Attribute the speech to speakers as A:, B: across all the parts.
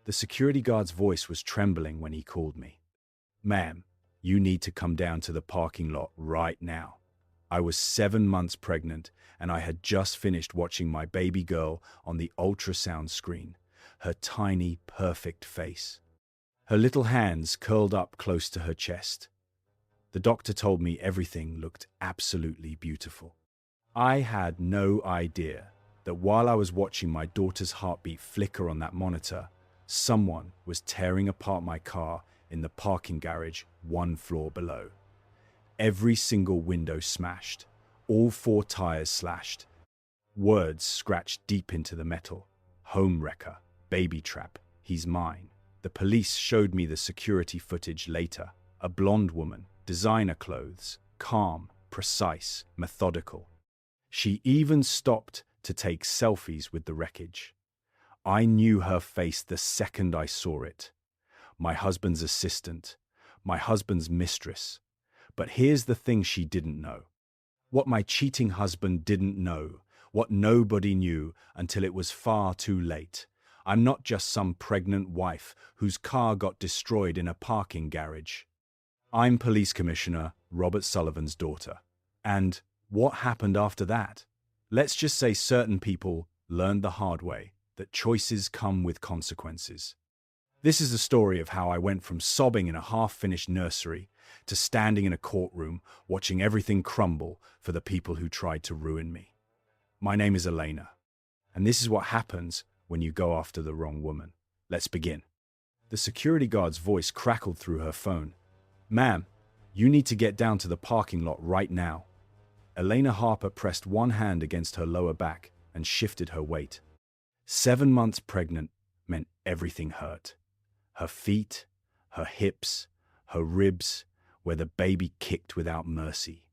A: The security guard's voice was trembling when he called me. "Ma'am, you need to come down to the parking lot right now." I was 7 months pregnant, and I had just finished watching my baby girl on the ultrasound screen, her tiny, perfect face. Her little hands curled up close to her chest. The doctor told me everything looked absolutely beautiful. I had no idea that while I was watching my daughter's heartbeat flicker on that monitor, someone was tearing apart my car in the parking garage 1 floor below. Every single window smashed, all 4 tires slashed. Words scratched deep into the metal. Home wrecker, baby trap, he's mine. The police showed me the security footage later. A blonde woman, designer clothes, calm, precise, methodical. She even stopped to take selfies with the wreckage. I knew her face the second I saw it. My husband's assistant, my husband's mistress. But here's the thing she didn't know. What my cheating husband didn't know, what nobody knew until it was far too late. I'm not just some pregnant wife whose car got destroyed in a parking garage. I'm Police Commissioner Robert Sullivan's daughter. And what happened after that? Let's just say certain people learned the hard way that choices come with consequences. This is the story of how I went from sobbing in a half-finished nursery to standing in a courtroom watching everything crumble for the people who tried to ruin me. My name is Elena, and this is what happens when you go after the wrong woman. Let's begin. The security guard's voice crackled through her phone. "Ma'am, you need to get down to the parking lot right now." Elena Harper pressed one hand against her lower back and shifted her weight. 7 months pregnant meant everything hurt. Her feet, her hips, her ribs, where the baby kicked without mercy.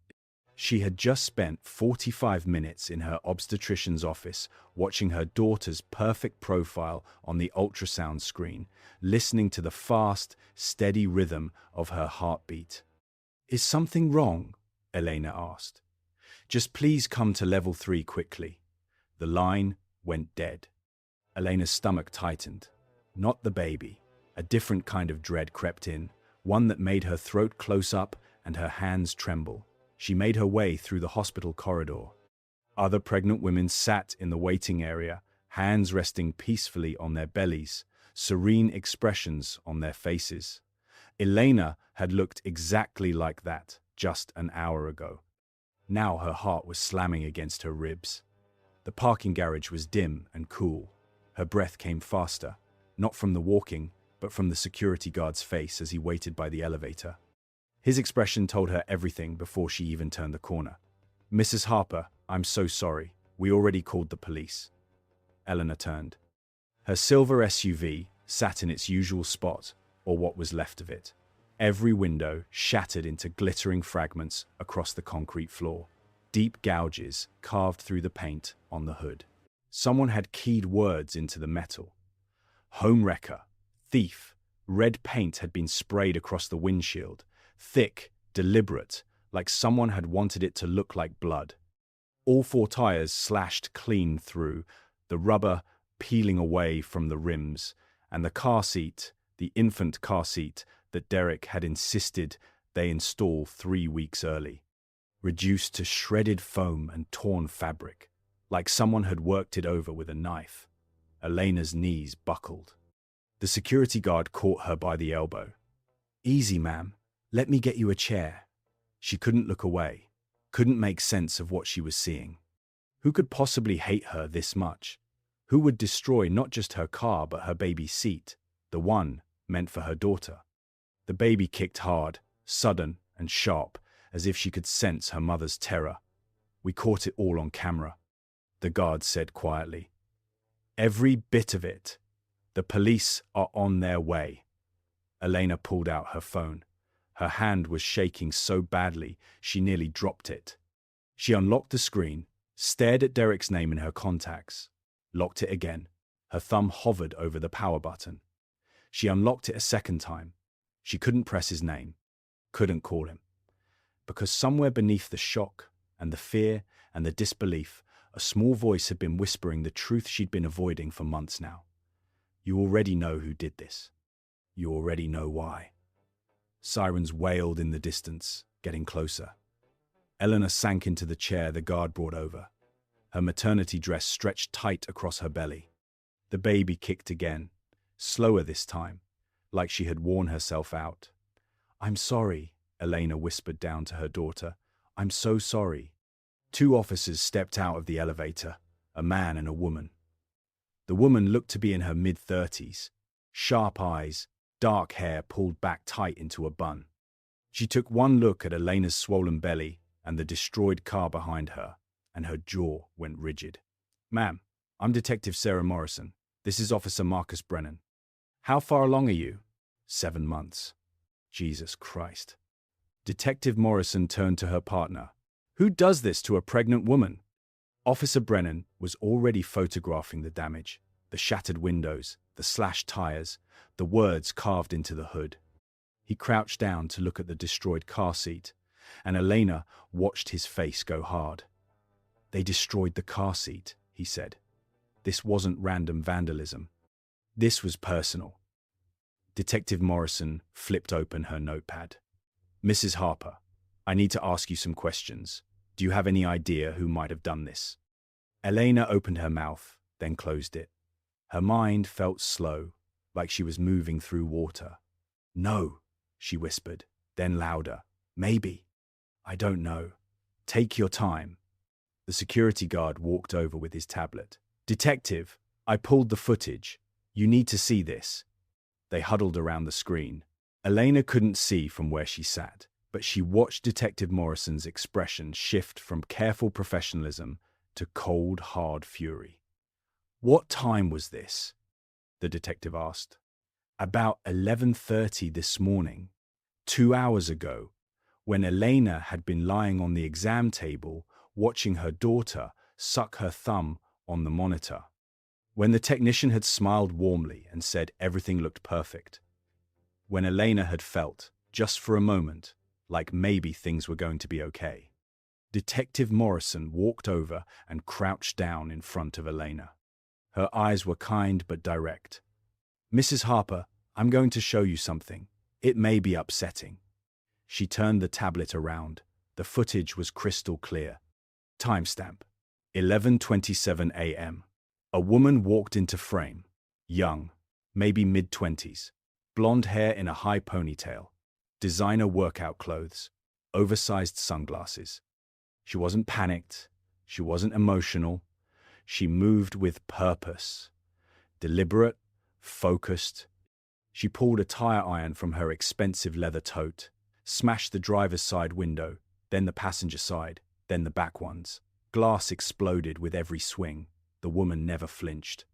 A: She had just spent 45 minutes in her obstetrician's office watching her daughter's perfect profile on the ultrasound screen, listening to the fast, steady rhythm of her heartbeat. "Is something wrong?" Elena asked. "Just please come to level 3 quickly." The line went dead. Elena's stomach tightened. Not the baby. A different kind of dread crept in, one that made her throat close up and her hands tremble. She made her way through the hospital corridor. Other pregnant women sat in the waiting area, hands resting peacefully on their bellies, serene expressions on their faces. Elena had looked exactly like that just an hour ago. Now her heart was slamming against her ribs. The parking garage was dim and cool. Her breath came faster, not from the walking, but from the security guard's face as he waited by the elevator. His expression told her everything before she even turned the corner. "Mrs. Harper, I'm so sorry. We already called the police." Eleanor turned. Her silver SUV sat in its usual spot, or what was left of it. Every window shattered into glittering fragments across the concrete floor. Deep gouges carved through the paint on the hood. Someone had keyed words into the metal. Home wrecker, thief. Red paint had been sprayed across the windshield. Thick, deliberate, like someone had wanted it to look like blood. All 4 tires slashed clean through, the rubber peeling away from the rims, and the car seat, the infant car seat that Derek had insisted they install 3 weeks early, reduced to shredded foam and torn fabric, like someone had worked it over with a knife. Elena's knees buckled. The security guard caught her by the elbow. "Easy, ma'am. Let me get you a chair." She couldn't look away, couldn't make sense of what she was seeing. Who could possibly hate her this much? Who would destroy not just her car but her baby's seat, the one meant for her daughter? The baby kicked hard, sudden and sharp, as if she could sense her mother's terror. "We caught it all on camera," the guard said quietly. "Every bit of it. The police are on their way." Elena pulled out her phone. Her hand was shaking so badly she nearly dropped it. She unlocked the screen, stared at Derek's name in her contacts, locked it again. Her thumb hovered over the power button. She unlocked it a second time. She couldn't press his name, couldn't call him. Because somewhere beneath the shock and the fear and the disbelief, a small voice had been whispering the truth she'd been avoiding for months now. You already know who did this. You already know why. Sirens wailed in the distance, getting closer. Eleanor sank into the chair the guard brought over. Her maternity dress stretched tight across her belly. The baby kicked again, slower this time, like she had worn herself out. "I'm sorry," Elena whispered down to her daughter. "I'm so sorry." Two officers stepped out of the elevator, a man and a woman. The woman looked to be in her mid-30s, sharp eyes, dark hair pulled back tight into a bun. She took one look at Elena's swollen belly and the destroyed car behind her, and her jaw went rigid. "Ma'am, I'm Detective Sarah Morrison. This is Officer Marcus Brennan. How far along are you?" 7 months. Jesus Christ. Detective Morrison turned to her partner. "Who does this to a pregnant woman?" Officer Brennan was already photographing the damage, the shattered windows, the slashed tires, the words carved into the hood. He crouched down to look at the destroyed car seat, and Elena watched his face go hard. "They destroyed the car seat," he said. "This wasn't random vandalism. This was personal." Detective Morrison flipped open her notepad. "Mrs. Harper, I need to ask you some questions. Do you have any idea who might have done this?" Elena opened her mouth, then closed it. Her mind felt slow, like she was moving through water. "No," she whispered, then louder. "Maybe. I don't know. Take your time." The security guard walked over with his tablet. "Detective, I pulled the footage. You need to see this." They huddled around the screen. Elena couldn't see from where she sat, but she watched Detective Morrison's expression shift from careful professionalism to cold, hard fury. "What time was this?" the detective asked. "About 11:30 this morning, 2 hours ago, when Elena had been lying on the exam table watching her daughter suck her thumb on the monitor. When the technician had smiled warmly and said everything looked perfect. When Elena had felt, just for a moment, like maybe things were going to be okay." Detective Morrison walked over and crouched down in front of Elena. Her eyes were kind but direct. "Mrs. Harper, I'm going to show you something. It may be upsetting." She turned the tablet around. The footage was crystal clear. Timestamp: 11:27 a.m. A woman walked into frame. Young, maybe mid-20s. Blonde hair in a high ponytail. Designer workout clothes. Oversized sunglasses. She wasn't panicked. She wasn't emotional. She moved with purpose. Deliberate, focused. She pulled a tire iron from her expensive leather tote, smashed the driver's side window, then the passenger side, then the back ones. Glass exploded with every swing. The woman never flinched.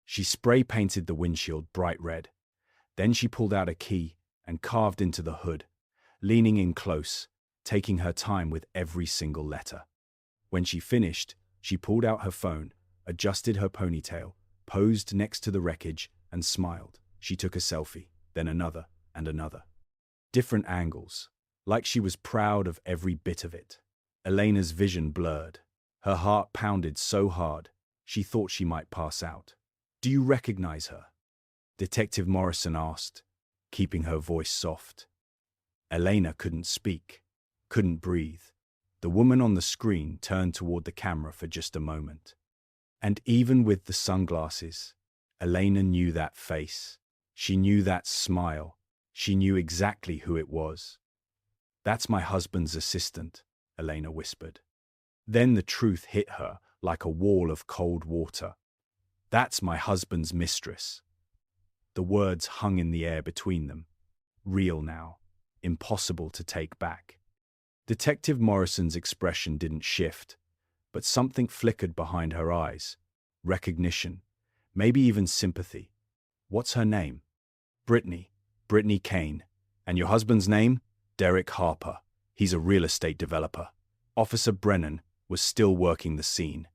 A: She spray-painted the windshield bright red. Then she pulled out a key and carved into the hood, leaning in close, taking her time with every single letter. When she finished, she pulled out her phone, adjusted her ponytail, posed next to the wreckage, and smiled. She took a selfie, then another and another. Different angles, like she was proud of every bit of it. Elena's vision blurred. Her heart pounded so hard, she thought she might pass out. "Do you recognize her?" Detective Morrison asked, keeping her voice soft. Elena couldn't speak, couldn't breathe. The woman on the screen turned toward the camera for just a moment. And even with the sunglasses, Elena knew that face. She knew that smile. She knew exactly who it was. "That's my husband's assistant," Elena whispered. Then the truth hit her like a wall of cold water. "That's my husband's mistress." The words hung in the air between them. Real now. Impossible to take back. Detective Morrison's expression didn't shift, but something flickered behind her eyes. Recognition. Maybe even sympathy. "What's her name?" "Brittany. Brittany Kane. And your husband's name?" "Derek Harper. He's a real estate developer." Officer Brennan was still working the scene.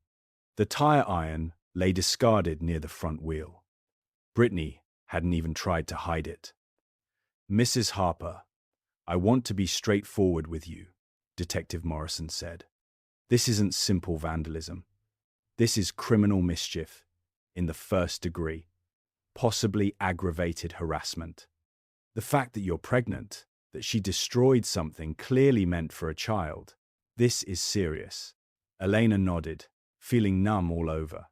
A: The tire iron lay discarded near the front wheel. Brittany hadn't even tried to hide it. "Mrs. Harper, I want to be straightforward with you," Detective Morrison said. "This isn't simple vandalism. This is criminal mischief in the first degree." possibly aggravated harassment. The fact that you're pregnant, that she destroyed something clearly meant for a child. This is serious. Elena nodded, feeling numb all over.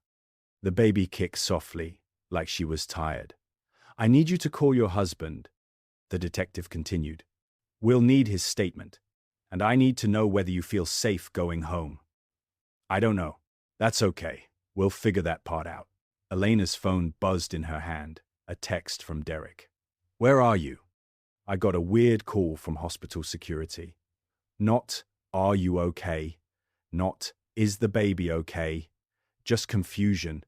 A: The baby kicked softly, like she was tired. I need you to call your husband, the detective continued. We'll need his statement, and I need to know whether you feel safe going home. I don't know. That's okay. We'll figure that part out. Elena's phone buzzed in her hand, a text from Derek. Where are you? I got a weird call from hospital security. Not, are you okay? Not, is the baby okay? Just confusion.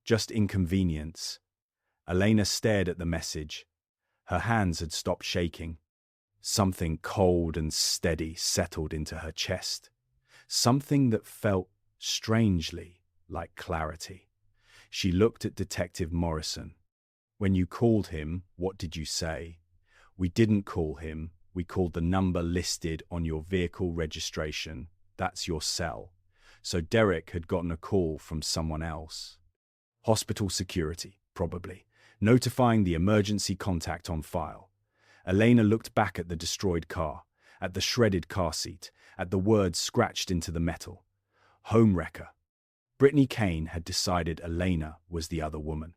A: Just inconvenience. Elena stared at the message. Her hands had stopped shaking. Something cold and steady settled into her chest. Something that felt strangely like clarity. She looked at Detective Morrison. When you called him, what did you say? We didn't call him. We called the number listed on your vehicle registration. That's your cell. So Derek had gotten a call from someone else. Hospital security, probably, notifying the emergency contact on file. Elena looked back at the destroyed car, at the shredded car seat, at the words scratched into the metal. Home wrecker. Brittany Kane had decided Elena was the other woman,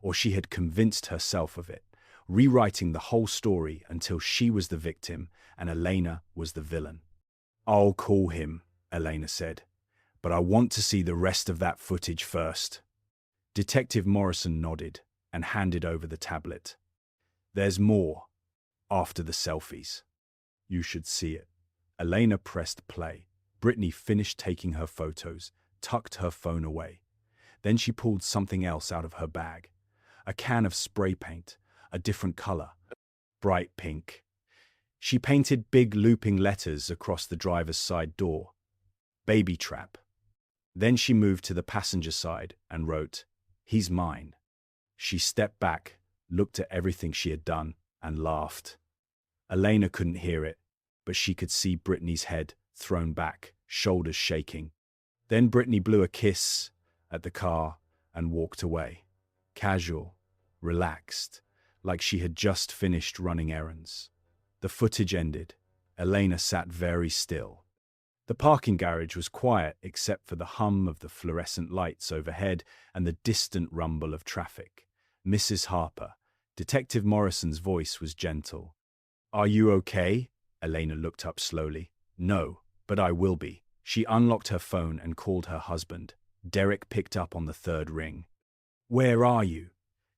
A: or she had convinced herself of it, rewriting the whole story until she was the victim and Elena was the villain. I'll call him, Elena said, but I want to see the rest of that footage first. Detective Morrison nodded and handed over the tablet. There's more. After the selfies. You should see it. Elena pressed play. Brittany finished taking her photos, tucked her phone away. Then she pulled something else out of her bag. A can of spray paint, a different color, bright pink. She painted big looping letters across the driver's side door. Baby trap. Then she moved to the passenger side and wrote, He's mine. She stepped back, looked at everything she had done, and laughed. Elena couldn't hear it, but she could see Brittany's head thrown back, shoulders shaking. Then Brittany blew a kiss at the car and walked away. Casual, relaxed, like she had just finished running errands. The footage ended. Elena sat very still. The parking garage was quiet except for the hum of the fluorescent lights overhead and the distant rumble of traffic. Mrs. Harper. Detective Morrison's voice was gentle. Are you okay? Elena looked up slowly. No, but I will be. She unlocked her phone and called her husband. Derek picked up on the third ring. Where are you?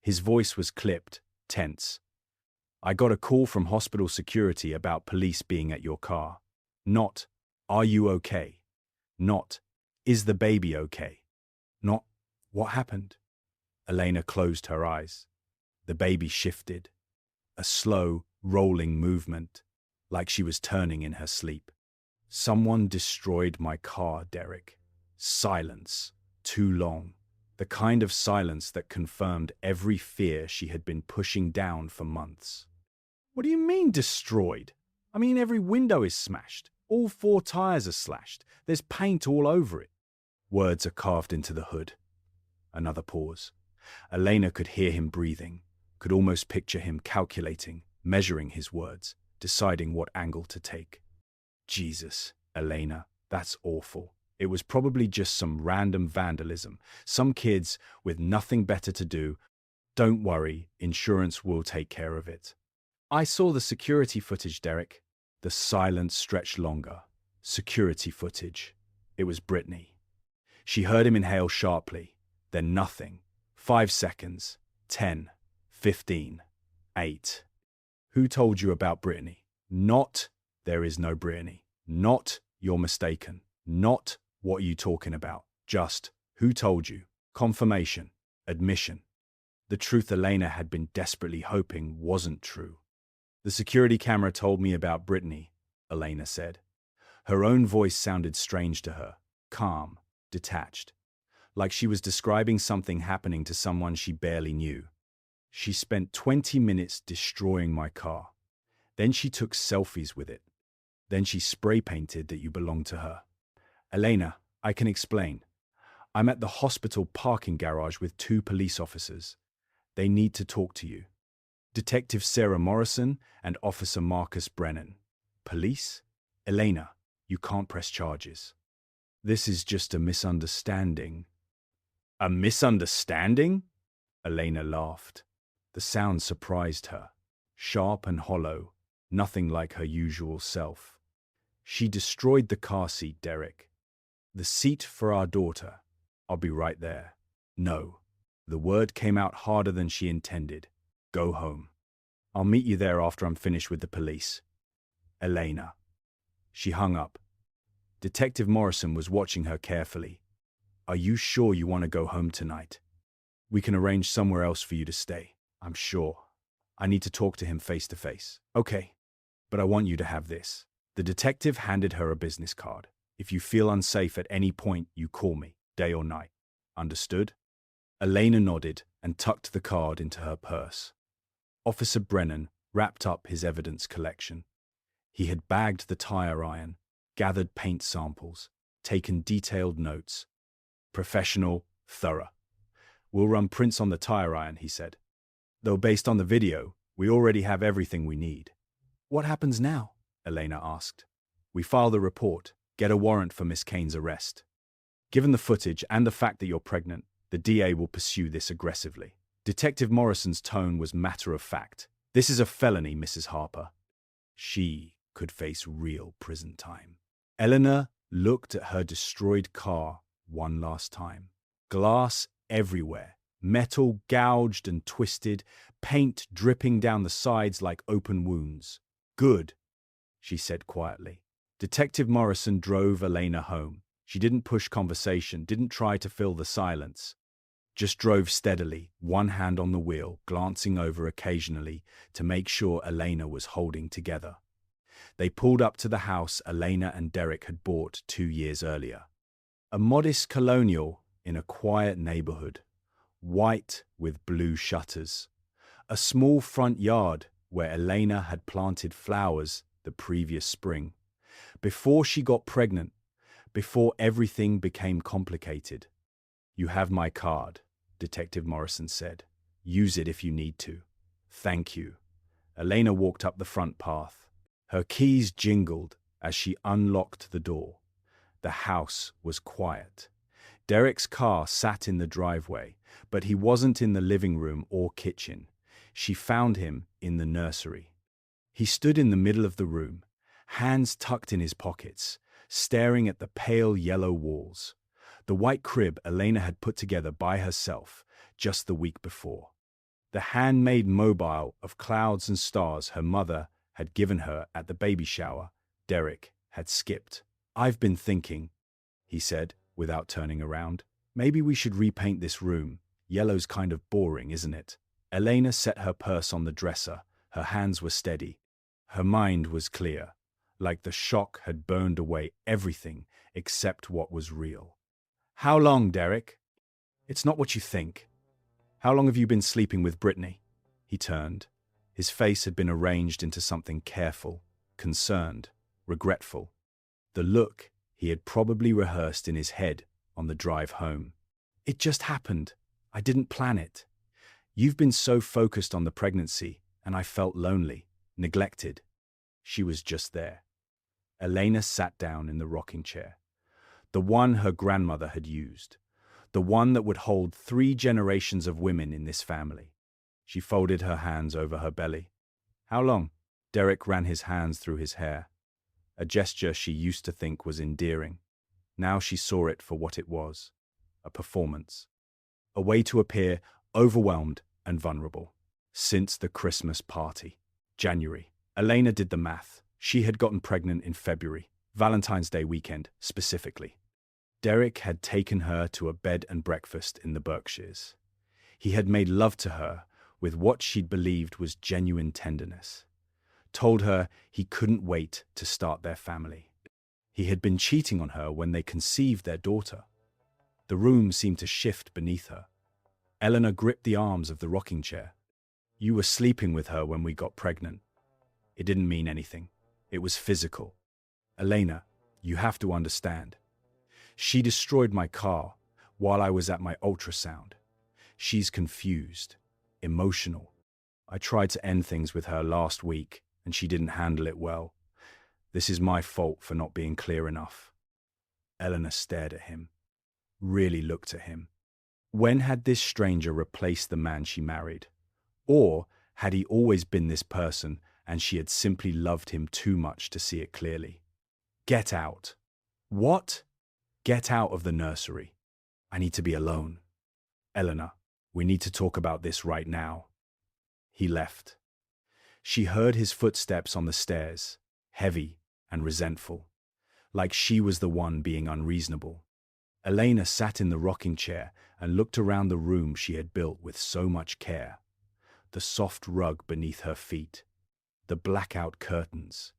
A: His voice was clipped, tense. I got a call from hospital security about police being at your car. Not, are you okay? Not, is the baby okay? Not, what happened? Elena closed her eyes. The baby shifted. A slow, rolling movement, like she was turning in her sleep. Someone destroyed my car, Derek. Silence. Too long. The kind of silence that confirmed every fear she had been pushing down for months. What do you mean destroyed? I mean every window is smashed. All 4 tires are slashed. There's paint all over it. Words are carved into the hood. Another pause. Elena could hear him breathing, could almost picture him calculating, measuring his words, deciding what angle to take. Jesus, Elena, that's awful. It was probably just some random vandalism. Some kids with nothing better to do. Don't worry, insurance will take care of it. I saw the security footage, Derek. The silence stretched longer. Security footage. It was Brittany. She heard him inhale sharply, then nothing. 5 seconds. 10. 15. 8. Who told you about Brittany? Not, there is no Brittany. Not, you're mistaken. Not, what are you talking about? Just, who told you? Confirmation. Admission. The truth Elena had been desperately hoping wasn't true. The security camera told me about Brittany, Elena said. Her own voice sounded strange to her, calm, detached, like she was describing something happening to someone she barely knew. She spent 20 minutes destroying my car. Then she took selfies with it. Then she spray painted that you belonged to her. Elena, I can explain. I'm at the hospital parking garage with 2 police officers. They need to talk to you. Detective Sarah Morrison and Officer Marcus Brennan. Police? Elena, you can't press charges. This is just a misunderstanding. A misunderstanding? Elena laughed. The sound surprised her. Sharp and hollow, nothing like her usual self. She destroyed the car seat, Derek. The seat for our daughter. I'll be right there. No. The word came out harder than she intended. Go home. I'll meet you there after I'm finished with the police. Elena. She hung up. Detective Morrison was watching her carefully. Are you sure you want to go home tonight? We can arrange somewhere else for you to stay. I'm sure. I need to talk to him face to face. Okay, but I want you to have this. The detective handed her a business card. If you feel unsafe at any point, you call me, day or night. Understood? Elena nodded and tucked the card into her purse. Officer Brennan wrapped up his evidence collection. He had bagged the tire iron, gathered paint samples, taken detailed notes. Professional, thorough. We'll run prints on the tire iron, he said. Though based on the video, we already have everything we need. What happens now? Elena asked. We file the report, get a warrant for Miss Kane's arrest. Given the footage and the fact that you're pregnant, the DA will pursue this aggressively. Detective Morrison's tone was matter of fact. This is a felony, Mrs. Harper. She could face real prison time. Eleanor looked at her destroyed car one last time. Glass everywhere, metal gouged and twisted, paint dripping down the sides like open wounds. Good, she said quietly. Detective Morrison drove Elena home. She didn't push conversation, didn't try to fill the silence. Just drove steadily, one hand on the wheel, glancing over occasionally to make sure Elena was holding together. They pulled up to the house Elena and Derek had bought 2 years earlier. A modest colonial in a quiet neighborhood, white with blue shutters. A small front yard where Elena had planted flowers the previous spring. Before she got pregnant, before everything became complicated. You have my card, Detective Morrison said. Use it if you need to. Thank you. Elena walked up the front path. Her keys jingled as she unlocked the door. The house was quiet. Derek's car sat in the driveway, but he wasn't in the living room or kitchen. She found him in the nursery. He stood in the middle of the room, hands tucked in his pockets, staring at the pale yellow walls. The white crib Elena had put together by herself just the week before. The handmade mobile of clouds and stars her mother had given her at the baby shower, Derek had skipped. I've been thinking, he said, without turning around. Maybe we should repaint this room. Yellow's kind of boring, isn't it? Elena set her purse on the dresser. Her hands were steady. Her mind was clear, like the shock had burned away everything except what was real. How long, Derek? It's not what you think. How long have you been sleeping with Brittany? He turned. His face had been arranged into something careful, concerned, regretful. The look he had probably rehearsed in his head on the drive home. It just happened. I didn't plan it. You've been so focused on the pregnancy, and I felt lonely, neglected. She was just there. Elena sat down in the rocking chair. The one her grandmother had used. The one that would hold 3 generations of women in this family. She folded her hands over her belly. How long? Derek ran his hands through his hair. A gesture she used to think was endearing. Now she saw it for what it was. A performance. A way to appear overwhelmed and vulnerable. Since the Christmas party. January. Elena did the math. She had gotten pregnant in February. Valentine's Day weekend, specifically. Derek had taken her to a bed and breakfast in the Berkshires. He had made love to her with what she'd believed was genuine tenderness. Told her he couldn't wait to start their family. He had been cheating on her when they conceived their daughter. The room seemed to shift beneath her. Eleanor gripped the arms of the rocking chair. You were sleeping with her when we got pregnant. It didn't mean anything. It was physical. Elena, you have to understand. She destroyed my car while I was at my ultrasound. She's confused. emotional. I tried to end things with her last week, and she didn't handle it well. This is my fault for not being clear enough. Eleanor stared at him, really looked at him. When had this stranger replaced the man she married? Or had he always been this person and she had simply loved him too much to see it clearly? Get out. What? Get out of the nursery. I need to be alone. Eleanor, we need to talk about this right now. He left. She heard his footsteps on the stairs, heavy and resentful, like she was the one being unreasonable. Elena sat in the rocking chair and looked around the room she had built with so much care. The soft rug beneath her feet, the blackout curtains,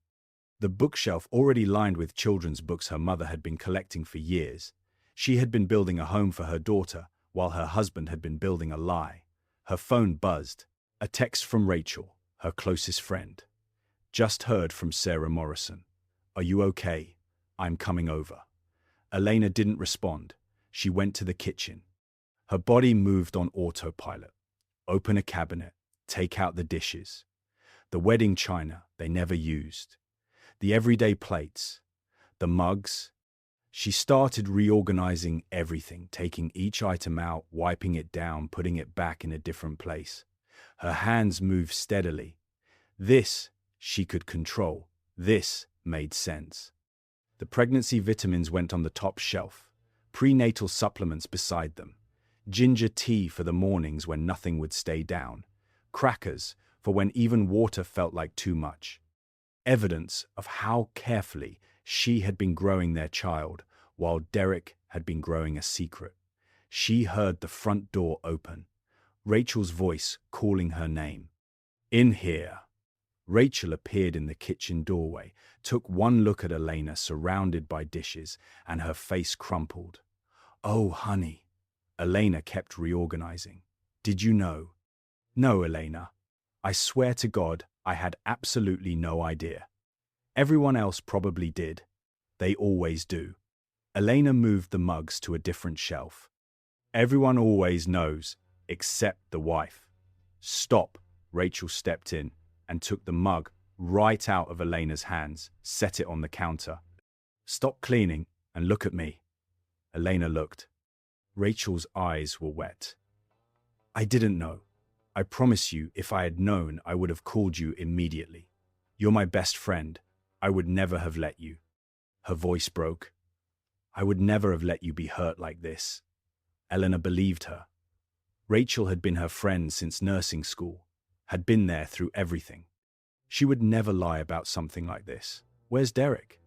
A: the bookshelf already lined with children's books her mother had been collecting for years. She had been building a home for her daughter, while her husband had been building a lie. Her phone buzzed. A text from Rachel, her closest friend. Just heard from Sarah Morrison. Are you okay? I'm coming over. Elena didn't respond. She went to the kitchen. Her body moved on autopilot. Open a cabinet, take out the dishes. The wedding china they never used. The everyday plates. The mugs. She started reorganizing everything, taking each item out, wiping it down, putting it back in a different place. Her hands moved steadily. This she could control. This made sense. The pregnancy vitamins went on the top shelf, prenatal supplements beside them, ginger tea for the mornings when nothing would stay down, crackers for when even water felt like too much. Evidence of how carefully she had been growing their child while Derek had been growing a secret. She heard the front door open, Rachel's voice calling her name. In here. Rachel appeared in the kitchen doorway, took one look at Elena surrounded by dishes, and her face crumpled. Oh, honey. Elena kept reorganizing. Did you know? No, Elena. I swear to God, I had absolutely no idea. Everyone else probably did. They always do. Elena moved the mugs to a different shelf. Everyone always knows, except the wife. Stop, Rachel stepped in and took the mug right out of Elena's hands, set it on the counter. Stop cleaning and look at me. Elena looked. Rachel's eyes were wet. I didn't know. I promise you, if I had known, I would have called you immediately. You're my best friend. I would never have let you. Her voice broke. I would never have let you be hurt like this. Eleanor believed her. Rachel had been her friend since nursing school, had been there through everything. She would never lie about something like this. Where's Derek?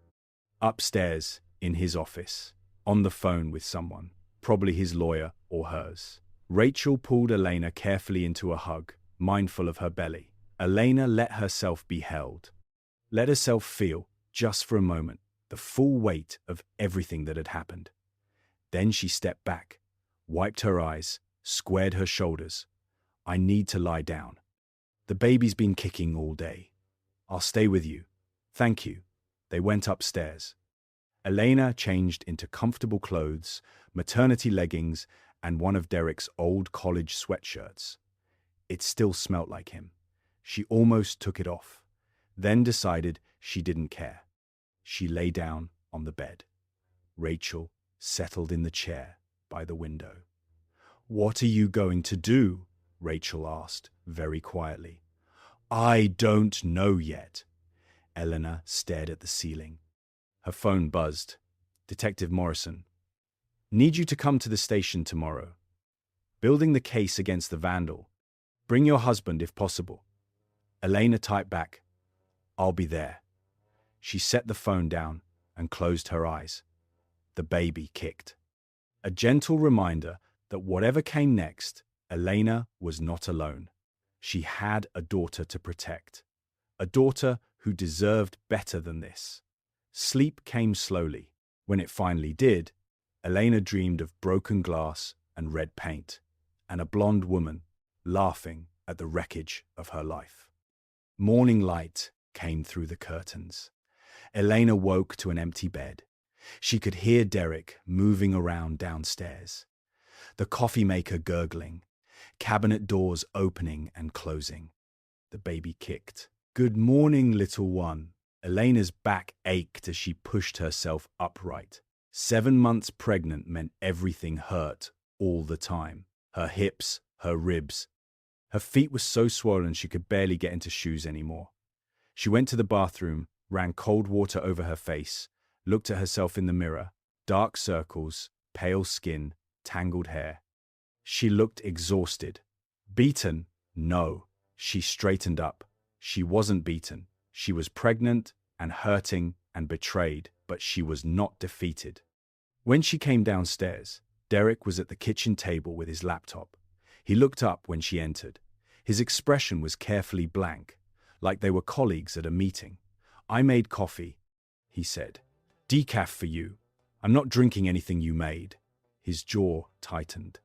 A: Upstairs, in his office, on the phone with someone, probably his lawyer or hers. Rachel pulled Elena carefully into a hug, mindful of her belly. Elena let herself be held. Let herself feel, just for a moment, the full weight of everything that had happened. Then she stepped back, wiped her eyes, squared her shoulders. I need to lie down. The baby's been kicking all day. I'll stay with you. Thank you. They went upstairs. Elena changed into comfortable clothes, maternity leggings, and one of Derek's old college sweatshirts. It still smelt like him. She almost took it off, then decided she didn't care. She lay down on the bed. Rachel settled in the chair by the window. What are you going to do? Rachel asked, very quietly. I don't know yet. Eleanor stared at the ceiling. Her phone buzzed. Detective Morrison. Need you to come to the station tomorrow. Building the case against the vandal. Bring your husband if possible. Elena typed back, I'll be there. She set the phone down and closed her eyes. The baby kicked. A gentle reminder that whatever came next, Elena was not alone. She had a daughter to protect. A daughter who deserved better than this. Sleep came slowly. When it finally did, Elena dreamed of broken glass and red paint, and a blonde woman laughing at the wreckage of her life. Morning light came through the curtains. Elena woke to an empty bed. She could hear Derek moving around downstairs. The coffee maker gurgling, cabinet doors opening and closing. The baby kicked. "Good morning, little one." Elena's back ached as she pushed herself upright. 7 months pregnant meant everything hurt all the time. Her hips, her ribs. Her feet were so swollen she could barely get into shoes anymore. She went to the bathroom, ran cold water over her face, looked at herself in the mirror. Dark circles, pale skin, tangled hair. She looked exhausted. Beaten? No. She straightened up. She wasn't beaten. She was pregnant and hurting and betrayed, but she was not defeated. When she came downstairs, Derek was at the kitchen table with his laptop. He looked up when she entered. His expression was carefully blank, like they were colleagues at a meeting. "I made coffee," he said. "Decaf for you. I'm not drinking anything you made." His jaw tightened.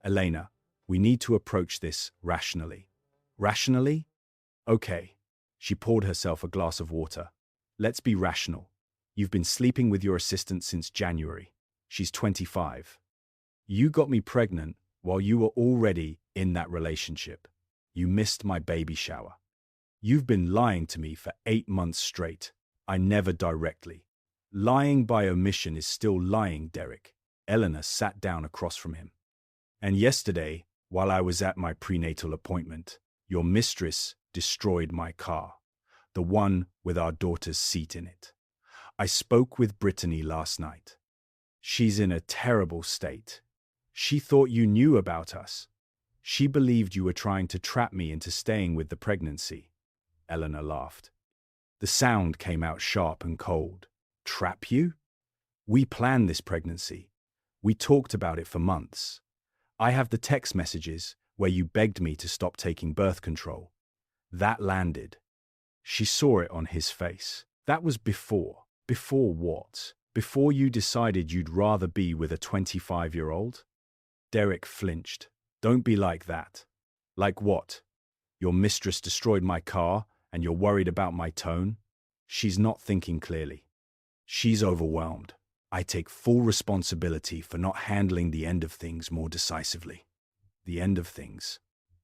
A: "Elena, we need to approach this rationally." "Rationally?" "Okay." She poured herself a glass of water. "Let's be rational. You've been sleeping with your assistant since January. She's 25. You got me pregnant while you were already in that relationship. You missed my baby shower. You've been lying to me for 8 months straight. I never directly. Lying by omission is still lying, Derek." Eleanor sat down across from him. "And yesterday, while I was at my prenatal appointment, your mistress destroyed my car, the one with our daughter's seat in it. I spoke with Brittany last night. She's in a terrible state. She thought you knew about us. She believed you were trying to trap me into staying with the pregnancy." Eleanor laughed. The sound came out sharp and cold. "Trap you? We planned this pregnancy. We talked about it for months. I have the text messages where you begged me to stop taking birth control. That landed." She saw it on his face. "That was before." "Before what? Before you decided you'd rather be with a 25-year-old? Derek flinched. "Don't be like that." "Like what? Your mistress destroyed my car and you're worried about my tone?" She's not thinking clearly. She's overwhelmed. I take full responsibility for not handling the end of things more decisively. "The end of things?"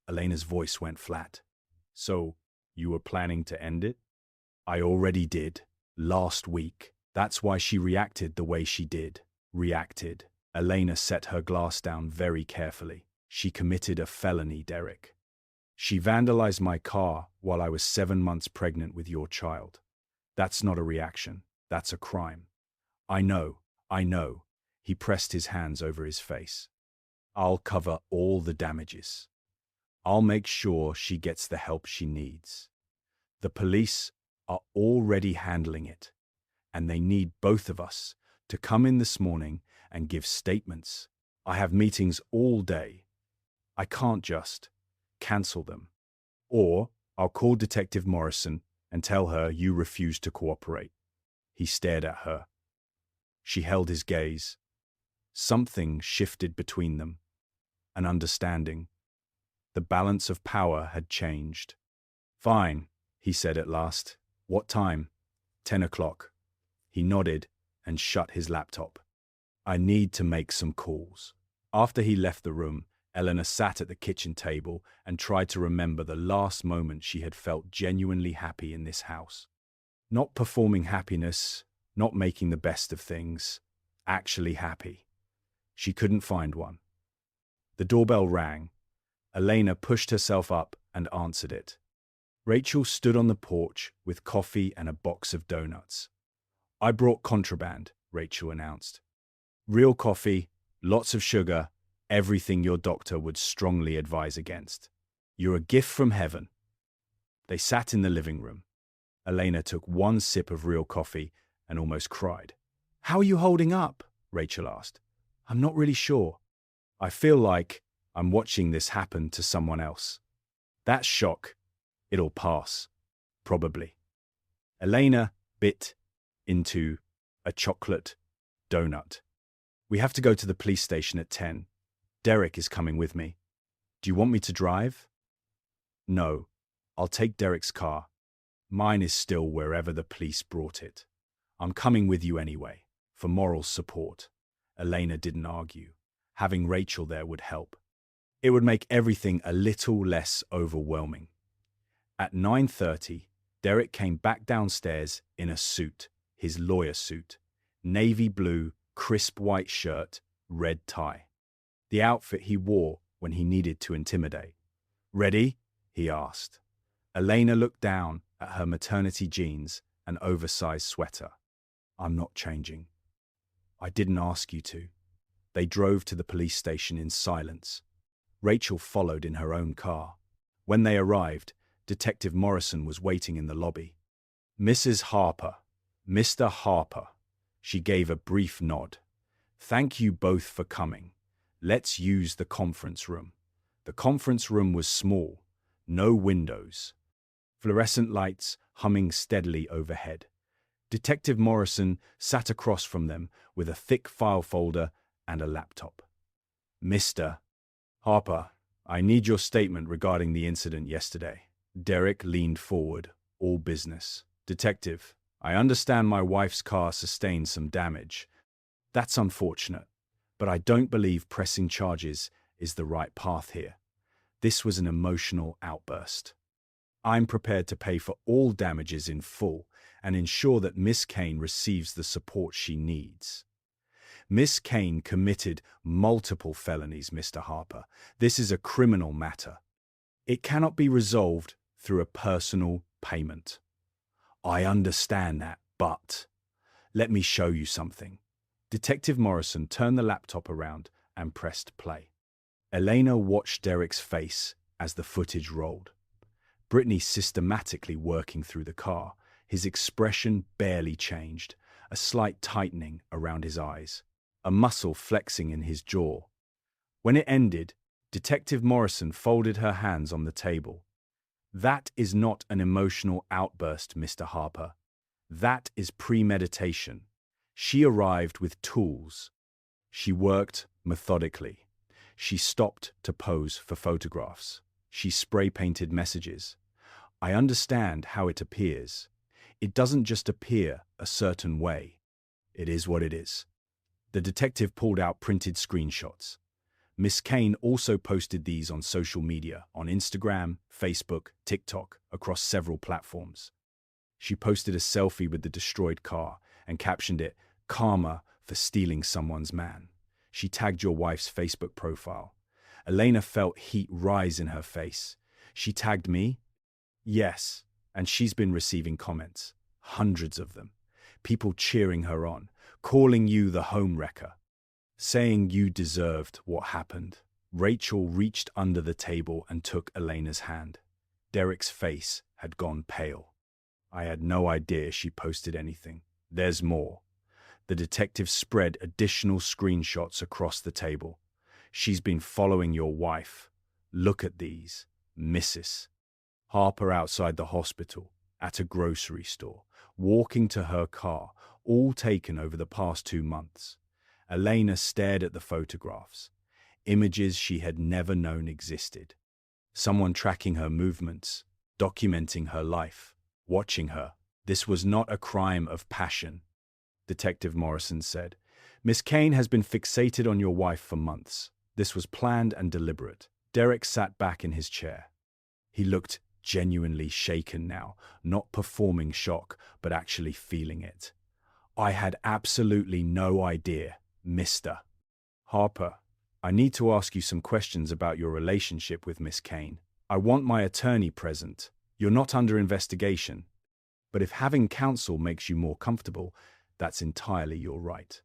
A: Elena's voice went flat. "So, you were planning to end it?" "I already did. Last week. That's why she reacted the way she did." "Reacted?" Elena set her glass down very carefully. "She committed a felony, Derek. She vandalized my car while I was 7 months pregnant with your child. That's not a reaction. That's a crime." I know. He pressed his hands over his face. "I'll cover all the damages. I'll make sure she gets the help she needs. The police are already handling it, and they need both of us to come in this morning and give statements. I have meetings all day. I can't just cancel them. Or I'll call Detective Morrison and tell her you refuse to cooperate." He stared at her. She held his gaze. Something shifted between them. An understanding. The balance of power had changed. "Fine," he said at last. "What time?" 10 o'clock. He nodded and shut his laptop. "I need to make some calls." After he left the room, Eleanor sat at the kitchen table and tried to remember the last moment she had felt genuinely happy in this house. Not performing happiness, not making the best of things, actually happy. She couldn't find one. The doorbell rang. Elena pushed herself up and answered it. Rachel stood on the porch with coffee and a box of donuts. "I brought contraband," Rachel announced. "Real coffee, lots of sugar, everything your doctor would strongly advise against. You're a gift from heaven." They sat in the living room. Elena took one sip of real coffee and almost cried. "How are you holding up?" Rachel asked. "I'm not really sure. I feel like I'm watching this happen to someone else. That shock, it'll pass. Probably." Elena bit into a chocolate donut. "We have to go to the police station at 10. Derek is coming with me. Do you want me to drive?" "No, I'll take Derek's car. Mine is still wherever the police brought it. I'm coming with you anyway, for moral support." Elena didn't argue. Having Rachel there would help. It would make everything a little less overwhelming. At 9:30, Derek came back downstairs in a suit, his lawyer suit, navy blue, crisp white shirt, red tie. The outfit he wore when he needed to intimidate. "Ready?" he asked. Elena looked down at her maternity jeans and oversized sweater. "I'm not changing." "I didn't ask you to." They drove to the police station in silence. Rachel followed in her own car. When they arrived, Detective Morrison was waiting in the lobby. "Mrs. Harper, Mr. Harper." She gave a brief nod. "Thank you both for coming. Let's use the conference room." The conference room was small, no windows. Fluorescent lights humming steadily overhead. Detective Morrison sat across from them with a thick file folder and a laptop. "Mr. Harper, I need your statement regarding the incident yesterday." Derek leaned forward, all business. "Detective, I understand my wife's car sustained some damage. That's unfortunate, but I don't believe pressing charges is the right path here. This was an emotional outburst. I'm prepared to pay for all damages in full and ensure that Miss Kane receives the support she needs." "Miss Kane committed multiple felonies, Mr. Harper. This is a criminal matter. It cannot be resolved through a personal payment." "I understand that, but let me show you something." Detective Morrison turned the laptop around and pressed play. Elena watched Derek's face as the footage rolled. Brittany systematically working through the car, his expression barely changed, a slight tightening around his eyes, a muscle flexing in his jaw. When it ended, Detective Morrison folded her hands on the table. "That is not an emotional outburst, Mr. Harper. That is premeditation. She arrived with tools. She worked methodically. She stopped to pose for photographs. She spray-painted messages. I understand how it appears. It doesn't just appear a certain way. It is what it is." The detective pulled out printed screenshots. Miss Kane also posted these on social media, on Instagram, Facebook, TikTok, across several platforms. She posted a selfie with the destroyed car and captioned it, "Karma for stealing someone's man." She tagged your wife's Facebook profile. Elena felt heat rise in her face. "She tagged me?" "Yes, and she's been receiving comments, hundreds of them. People cheering her on, calling you the home wrecker, saying you deserved what happened." Rachel reached under the table and took Elena's hand. Derek's face had gone pale. "I had no idea she posted anything. There's more." The detective spread additional screenshots across the table. "She's been following your wife. Look at these. Mrs. Harper outside the hospital, at a grocery store, walking to her car, all taken over the past 2 months." Elena stared at the photographs, images she had never known existed. Someone tracking her movements, documenting her life, watching her. "This was not a crime of passion," Detective Morrison said. "Miss Kane has been fixated on your wife for months. This was planned and deliberate." Derek sat back in his chair. He looked genuinely shaken now, not performing shock, but actually feeling it. "I had absolutely no idea, Mr. Harper. I need to ask you some questions about your relationship with Miss Kane. I want my attorney present. You're not under investigation. But if having counsel makes you more comfortable, that's entirely your right."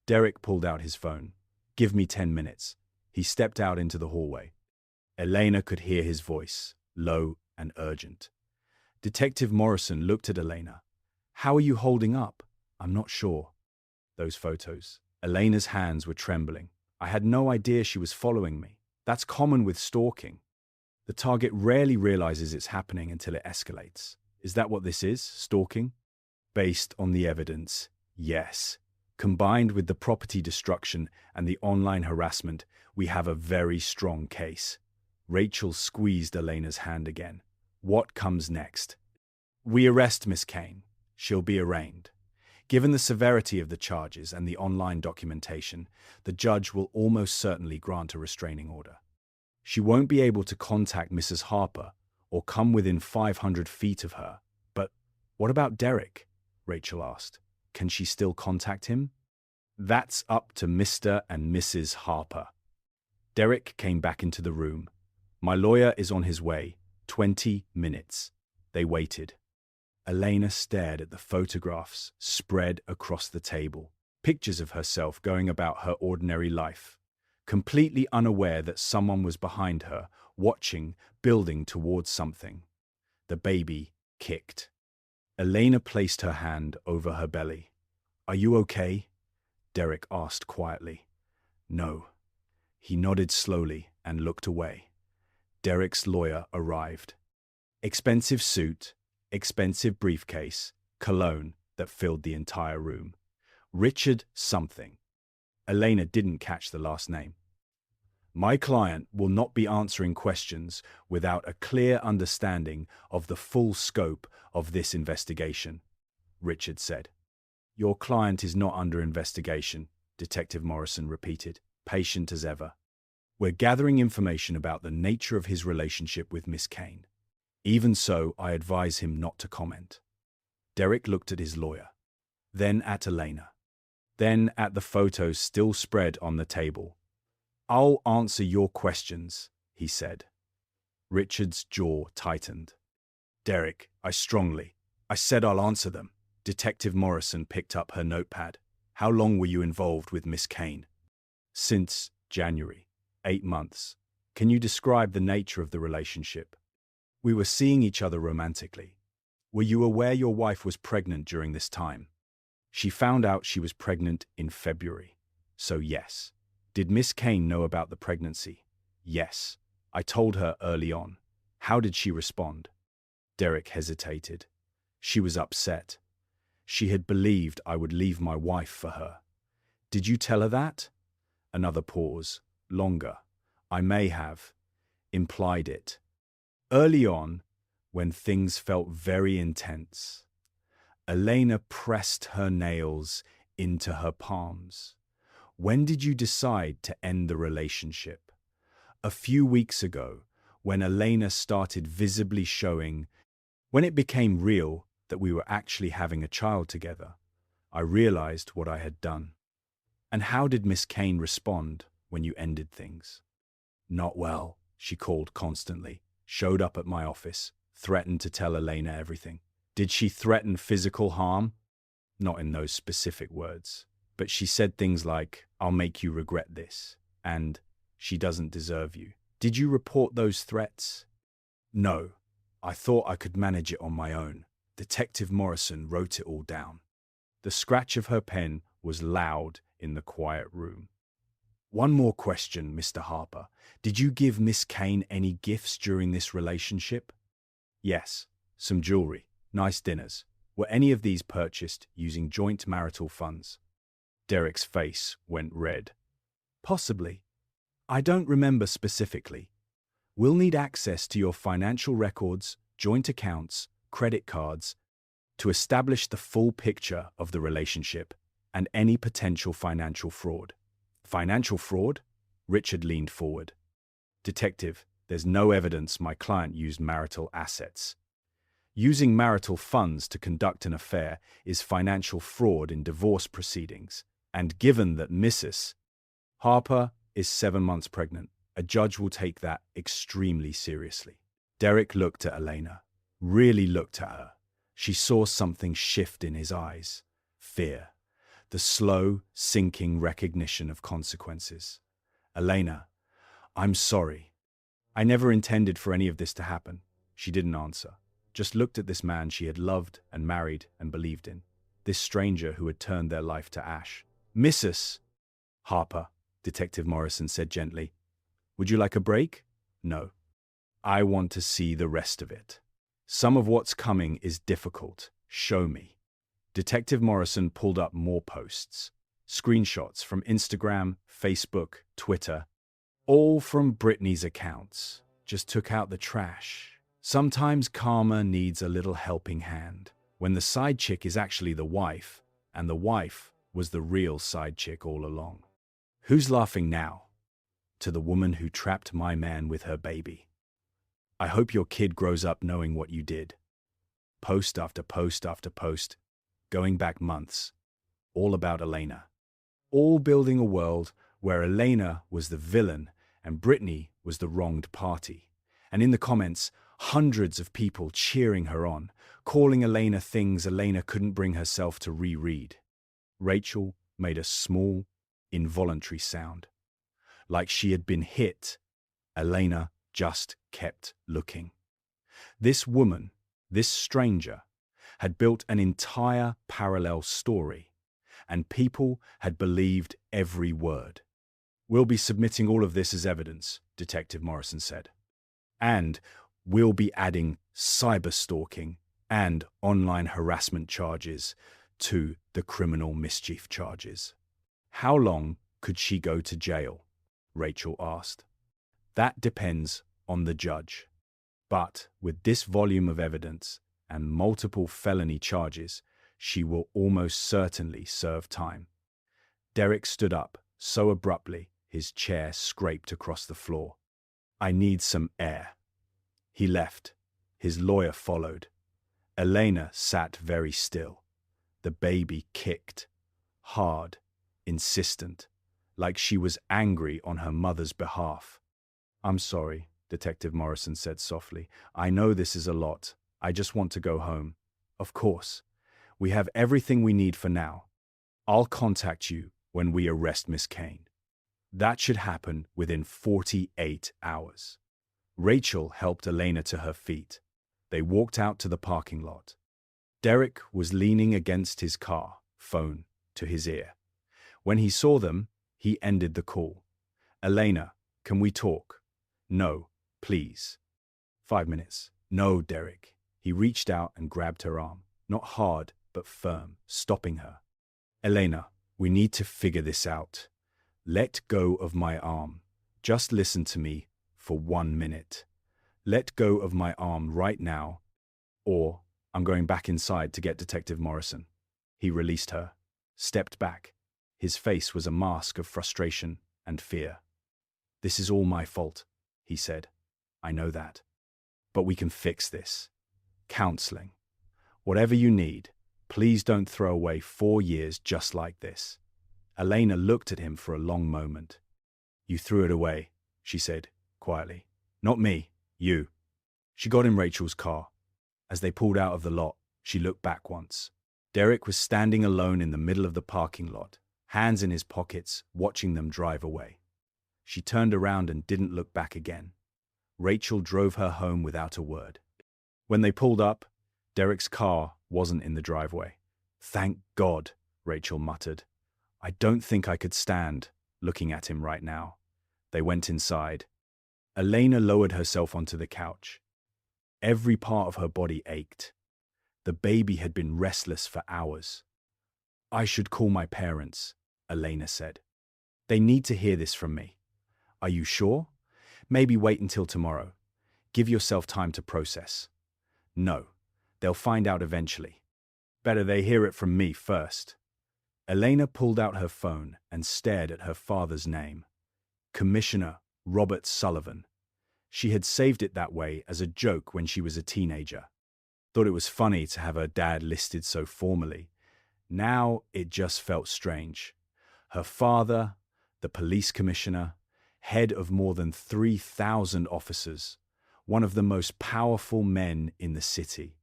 A: Derek pulled out his phone. "Give me 10 minutes." He stepped out into the hallway. Elena could hear his voice, low and urgent. Detective Morrison looked at Elena. "How are you holding up?" "I'm not sure." "Those photos." Elena's hands were trembling. "I had no idea she was following me. That's common with stalking. The target rarely realizes it's happening until it escalates." "Is that what this is, stalking?" "Based on the evidence, yes. Combined with the property destruction and the online harassment, we have a very strong case." Rachel squeezed Elena's hand again. "What comes next?" "We arrest Miss Kane. She'll be arraigned. Given the severity of the charges and the online documentation, the judge will almost certainly grant a restraining order. She won't be able to contact Mrs. Harper or come within 500 feet of her. But what about Derek? Rachel asked. Can she still contact him? That's up to Mr. and Mrs. Harper. Derek came back into the room. My lawyer is on his way. 20 minutes. They waited. Elena stared at the photographs spread across the table, pictures of herself going about her ordinary life, completely unaware that someone was behind her, watching, building towards something. The baby kicked. Elena placed her hand over her belly. Are you okay? Derek asked quietly. No. He nodded slowly and looked away. Derek's lawyer arrived. Expensive suit, expensive briefcase, cologne that filled the entire room. Richard something. Elena didn't catch the last name. My client will not be answering questions without a clear understanding of the full scope of this investigation, Richard said. Your client is not under investigation, Detective Morrison repeated, patient as ever. We're gathering information about the nature of his relationship with Miss Kane. Even so, I advise him not to comment. Derek looked at his lawyer, then at Elena, then at the photos still spread on the table. I'll answer your questions, he said. Richard's jaw tightened. Derek, I said I'll answer them. Detective Morrison picked up her notepad. How long were you involved with Miss Kane? Since January. 8 months. Can you describe the nature of the relationship? We were seeing each other romantically. Were you aware your wife was pregnant during this time? She found out she was pregnant in February. So yes. Did Miss Kane know about the pregnancy? Yes. I told her early on. How did she respond? Derek hesitated. She was upset. She had believed I would leave my wife for her. Did you tell her that? Another pause. Longer. I may have implied it. Early on, when things felt very intense, Elena pressed her nails into her palms. When did you decide to end the relationship? A few weeks ago, when Elena started visibly showing, when it became real that we were actually having a child together, I realized what I had done. And how did Miss Kane respond when you ended things? Not well, she called constantly, showed up at my office, threatened to tell Elena everything. Did she threaten physical harm? Not in those specific words, but she said things like, I'll make you regret this, and she doesn't deserve you. Did you report those threats? No, I thought I could manage it on my own. Detective Morrison wrote it all down. The scratch of her pen was loud in the quiet room. One more question, Mr. Harper. Did you give Miss Kane any gifts during this relationship? Yes, some jewelry, nice dinners. Were any of these purchased using joint marital funds? Derek's face went red. Possibly. I don't remember specifically. We'll need access to your financial records, joint accounts, credit cards, to establish the full picture of the relationship and any potential financial fraud. Financial fraud? Richard leaned forward. Detective, there's no evidence my client used marital assets. Using marital funds to conduct an affair is financial fraud in divorce proceedings, and given that Mrs. Harper is 7 months pregnant, a judge will take that extremely seriously. Derek looked at Elena, really looked at her. She saw something shift in his eyes. Fear. The slow, sinking recognition of consequences. Elena, I'm sorry. I never intended for any of this to happen. She didn't answer. Just looked at this man she had loved and married and believed in. This stranger who had turned their life to ash. Mrs. Harper, Detective Morrison said gently. Would you like a break? No. I want to see the rest of it. Some of what's coming is difficult. Show me. Detective Morrison pulled up more posts. Screenshots from Instagram, Facebook, Twitter. All from Brittany's accounts. Just took out the trash. Sometimes karma needs a little helping hand. When the side chick is actually the wife, and the wife was the real side chick all along. Who's laughing now? to the woman who trapped my man with her baby. I hope your kid grows up knowing what you did. Post after post after post, going back months, all about Elena. All building a world where Elena was the villain and Brittany was the wronged party. And in the comments, hundreds of people cheering her on, calling Elena things Elena couldn't bring herself to reread. Rachel made a small, involuntary sound. Like she had been hit, Elena just kept looking. This woman, this stranger, had built an entire parallel story, and people had believed every word. We'll be submitting all of this as evidence, Detective Morrison said. And we'll be adding cyberstalking and online harassment charges to the criminal mischief charges. How long could she go to jail? Rachel asked. That depends on the judge. But with this volume of evidence and multiple felony charges, she will almost certainly serve time. Derek stood up so abruptly his chair scraped across the floor. I need some air. He left. His lawyer followed. Elena sat very still. The baby kicked. Hard, insistent, like she was angry on her mother's behalf. I'm sorry, Detective Morrison said softly. I know this is a lot. I just want to go home. Of course. We have everything we need for now. I'll contact you when we arrest Miss Kane. That should happen within 48 hours. Rachel helped Elena to her feet. They walked out to the parking lot. Derek was leaning against his car, phone to his ear. When he saw them, he ended the call. Elena, can we talk? No, please. 5 minutes. No, Derek. He reached out and grabbed her arm, not hard, but firm, stopping her. Elena, we need to figure this out. Let go of my arm. Just listen to me for 1 minute. Let go of my arm right now, or I'm going back inside to get Detective Morrison. He released her, stepped back. His face was a mask of frustration and fear. This is all my fault, he said. I know that. But we can fix this. Counseling. Whatever you need, please don't throw away 4 years just like this. Elena looked at him for a long moment. You threw it away, she said, quietly. Not me, you. She got in Rachel's car. As they pulled out of the lot, she looked back once. Derek was standing alone in the middle of the parking lot, hands in his pockets, watching them drive away. She turned around and didn't look back again. Rachel drove her home without a word. When they pulled up, Derek's car wasn't in the driveway. Thank God, Rachel muttered. I don't think I could stand looking at him right now. They went inside. Elena lowered herself onto the couch. Every part of her body ached. The baby had been restless for hours. I should call my parents, Elena said. They need to hear this from me. Are you sure? Maybe wait until tomorrow. Give yourself time to process. No, they'll find out eventually. Better they hear it from me first. Elena pulled out her phone and stared at her father's name. Commissioner Robert Sullivan. She had saved it that way as a joke when she was a teenager. Thought it was funny to have her dad listed so formally. Now it just felt strange. Her father, the police commissioner, head of more than 3,000 officers, one of the most powerful men in the city.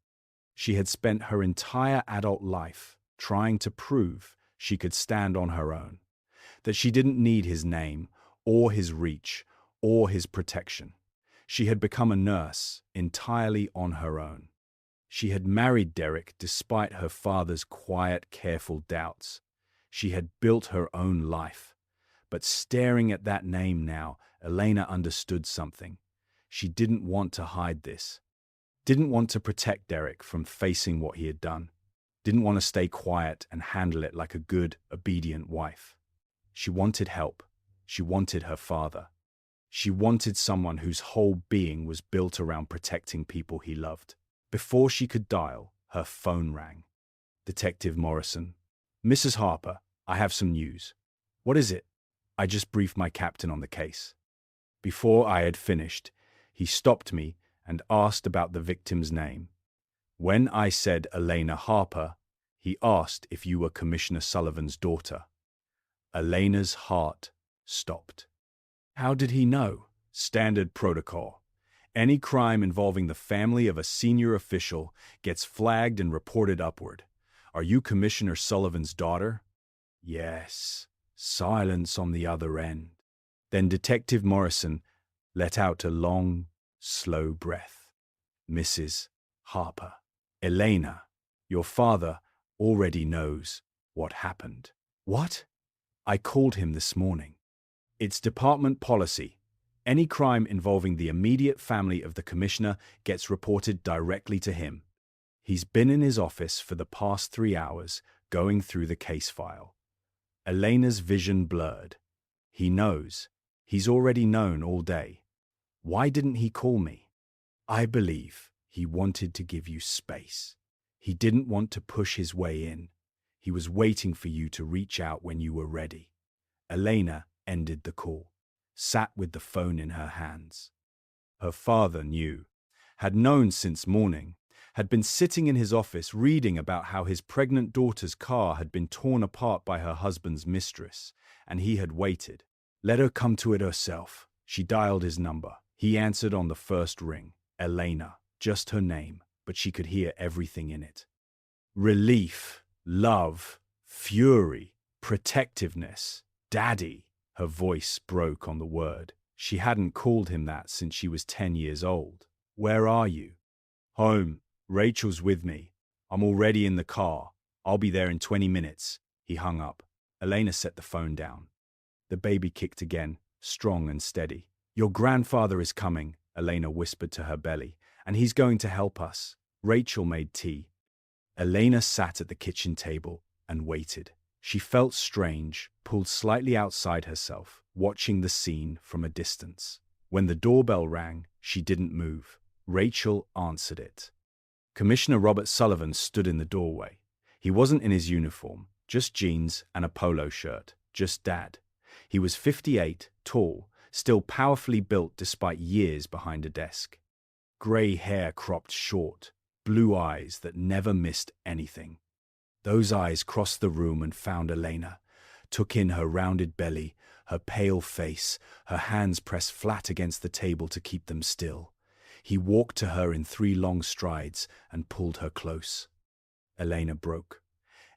A: She had spent her entire adult life trying to prove she could stand on her own, that she didn't need his name or his reach or his protection. She had become a nurse entirely on her own. She had married Derek despite her father's quiet, careful doubts. She had built her own life. But staring at that name now, Elena understood something. She didn't want to hide this. Didn't want to protect Derek from facing what he had done. Didn't want to stay quiet and handle it like a good, obedient wife. She wanted help. She wanted her father. She wanted someone whose whole being was built around protecting people he loved. Before she could dial, her phone rang. Detective Morrison. Mrs. Harper, I have some news. What is it? I just briefed my captain on the case. Before I had finished, he stopped me and asked about the victim's name. When I said Elena Harper, he asked if you were Commissioner Sullivan's daughter. Elena's heart stopped. How did he know? Standard protocol. Any crime involving the family of a senior official gets flagged and reported upward. Are you Commissioner Sullivan's daughter? Yes. Silence on the other end. Then Detective Morrison let out a long, slow breath. Mrs. Harper. Elena, your father already knows what happened. What? I called him this morning. It's department policy. Any crime involving the immediate family of the commissioner gets reported directly to him. He's been in his office for the past 3 hours, going through the case file. Elena's vision blurred. He knows. He's already known all day. Why didn't he call me? I believe he wanted to give you space. He didn't want to push his way in. He was waiting for you to reach out when you were ready. Elena ended the call, sat with the phone in her hands. Her father knew, had known since morning, had been sitting in his office reading about how his pregnant daughter's car had been torn apart by her husband's mistress, and he had waited. Let her come to it herself. She dialed his number. He answered on the first ring. Elena, just her name, but she could hear everything in it. Relief, love, fury, protectiveness, daddy. Her voice broke on the word. She hadn't called him that since she was 10 years old. Where are you? Home. Rachel's with me. I'm already in the car. I'll be there in 20 minutes. He hung up. Elena set the phone down. The baby kicked again, strong and steady. Your grandfather is coming, Elena whispered to her belly, and he's going to help us. Rachel made tea. Elena sat at the kitchen table and waited. She felt strange, pulled slightly outside herself, watching the scene from a distance. When the doorbell rang, she didn't move. Rachel answered it. Commissioner Robert Sullivan stood in the doorway. He wasn't in his uniform, just jeans and a polo shirt, just Dad. He was 58, tall, still powerfully built despite years behind a desk. Gray hair cropped short, blue eyes that never missed anything. Those eyes crossed the room and found Elena, took in her rounded belly, her pale face, her hands pressed flat against the table to keep them still. He walked to her in 3 long strides and pulled her close. Elena broke.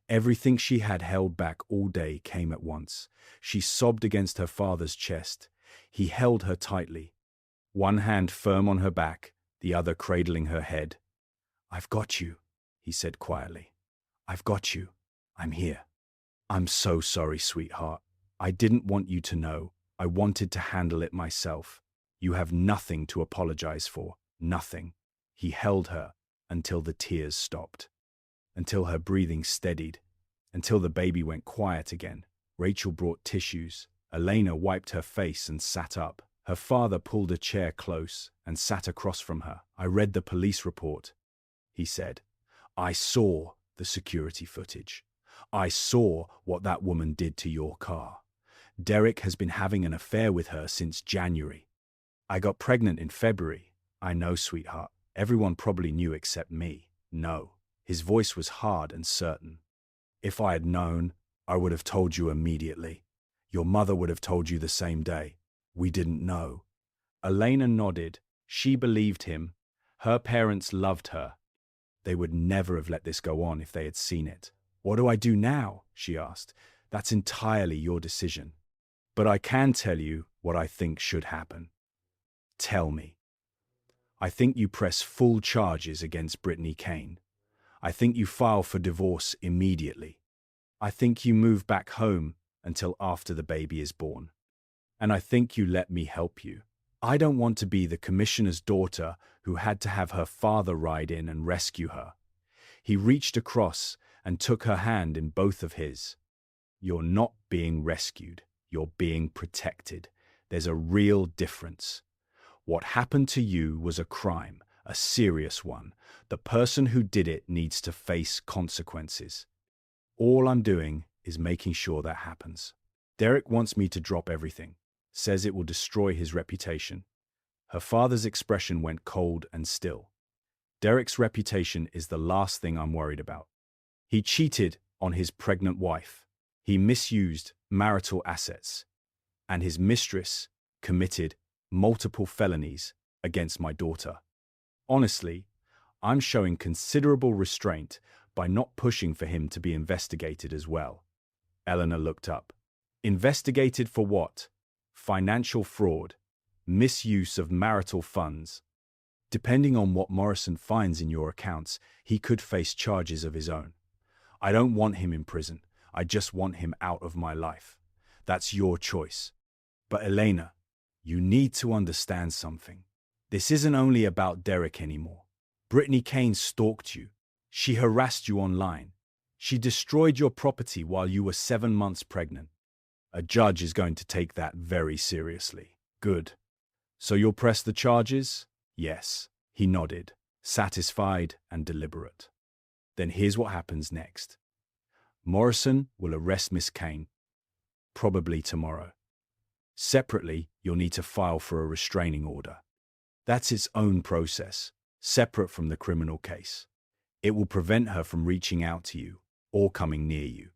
A: Everything she had held back all day came at once. She sobbed against her father's chest. He held her tightly, one hand firm on her back, the other cradling her head. I've got you, he said quietly. I've got you. I'm here. I'm so sorry, sweetheart. I didn't want you to know. I wanted to handle it myself. You have nothing to apologize for. Nothing. He held her until the tears stopped, until her breathing steadied, until the baby went quiet again. Rachel brought tissues. Elena wiped her face and sat up. Her father pulled a chair close and sat across from her. I read the police report, he said. I saw the security footage. I saw what that woman did to your car. Derek has been having an affair with her since January. I got pregnant in February. I know, sweetheart. Everyone probably knew except me. No. His voice was hard and certain. If I had known, I would have told you immediately. Your mother would have told you the same day. We didn't know. Elena nodded. She believed him. Her parents loved her. They would never have let this go on if they had seen it. What do I do now? She asked. That's entirely your decision. But I can tell you what I think should happen. Tell me. I think you press full charges against Brittany Kane. I think you file for divorce immediately. I think you move back home until after the baby is born. And I think you let me help you. I don't want to be the commissioner's daughter who had to have her father ride in and rescue her. He reached across and took her hand in both of his. You're not being rescued. You're being protected. There's a real difference. What happened to you was a crime, a serious one. The person who did it needs to face consequences. All I'm doing is making sure that happens. Derek wants me to drop everything. says it will destroy his reputation. Her father's expression went cold and still. Derek's reputation is the last thing I'm worried about. He cheated on his pregnant wife. He misused marital assets. And his mistress committed multiple felonies against my daughter. Honestly, I'm showing considerable restraint by not pushing for him to be investigated as well. Eleanor looked up. Investigated for what? Financial fraud, misuse of marital funds. Depending on what Morrison finds in your accounts, he could face charges of his own. I don't want him in prison. I just want him out of my life. That's your choice. But Elena, you need to understand something. This isn't only about Derek anymore. Brittany Kane stalked you. She harassed you online. She destroyed your property while you were 7 months pregnant. A judge is going to take that very seriously. Good. So you'll press the charges? Yes. He nodded, satisfied and deliberate. Then here's what happens next. Morrison will arrest Miss Kane, probably tomorrow. Separately, you'll need to file for a restraining order. That's its own process, separate from the criminal case. It will prevent her from reaching out to you or coming near you.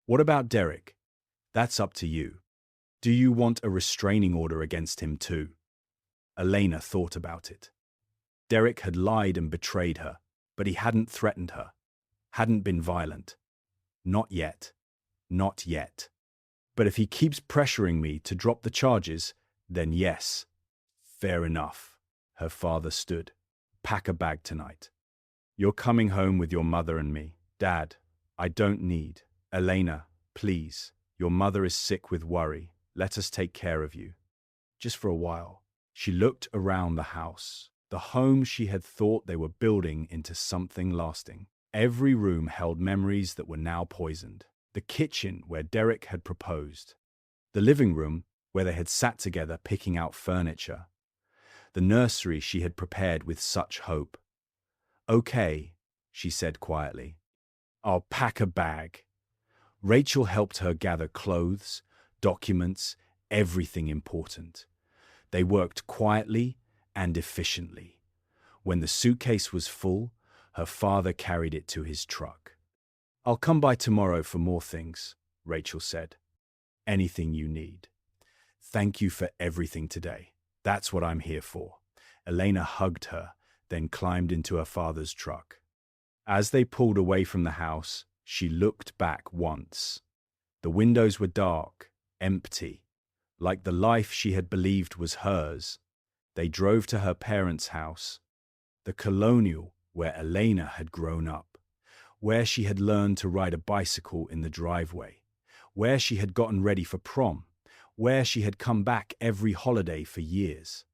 A: What about Derek? That's up to you. Do you want a restraining order against him too? Elena thought about it. Derek had lied and betrayed her, but he hadn't threatened her, hadn't been violent. Not yet. Not yet. But if he keeps pressuring me to drop the charges, then yes. Fair enough. Her father stood. Pack a bag tonight. You're coming home with your mother and me. Dad, I don't need. Elena, please. Your mother is sick with worry. Let us take care of you. Just for a while. She looked around the house, the home she had thought they were building into something lasting. Every room held memories that were now poisoned. The kitchen where Derek had proposed. The living room where they had sat together picking out furniture. The nursery she had prepared with such hope. Okay, she said quietly. I'll pack a bag. Rachel helped her gather clothes, documents, everything important. They worked quietly and efficiently. When the suitcase was full, her father carried it to his truck. I'll come by tomorrow for more things, Rachel said. Anything you need. Thank you for everything today. That's what I'm here for. Elena hugged her, then climbed into her father's truck. As they pulled away from the house, she looked back once. The windows were dark, empty, like the life she had believed was hers. They drove to her parents' house, the colonial where Elena had grown up, where she had learned to ride a bicycle in the driveway, where she had gotten ready for prom, where she had come back every holiday for years.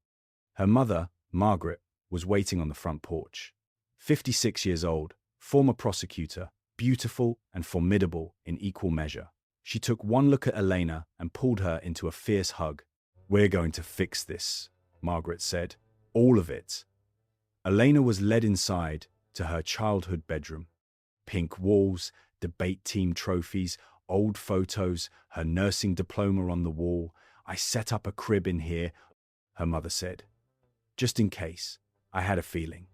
A: Her mother, Margaret, was waiting on the front porch. 56 years old, former prosecutor, beautiful and formidable in equal measure. She took one look at Elena and pulled her into a fierce hug. We're going to fix this, Margaret said. All of it. Elena was led inside to her childhood bedroom. Pink walls, debate team trophies, old photos, her nursing diploma on the wall. I set up a crib in here, her mother said. Just in case. I had a feeling.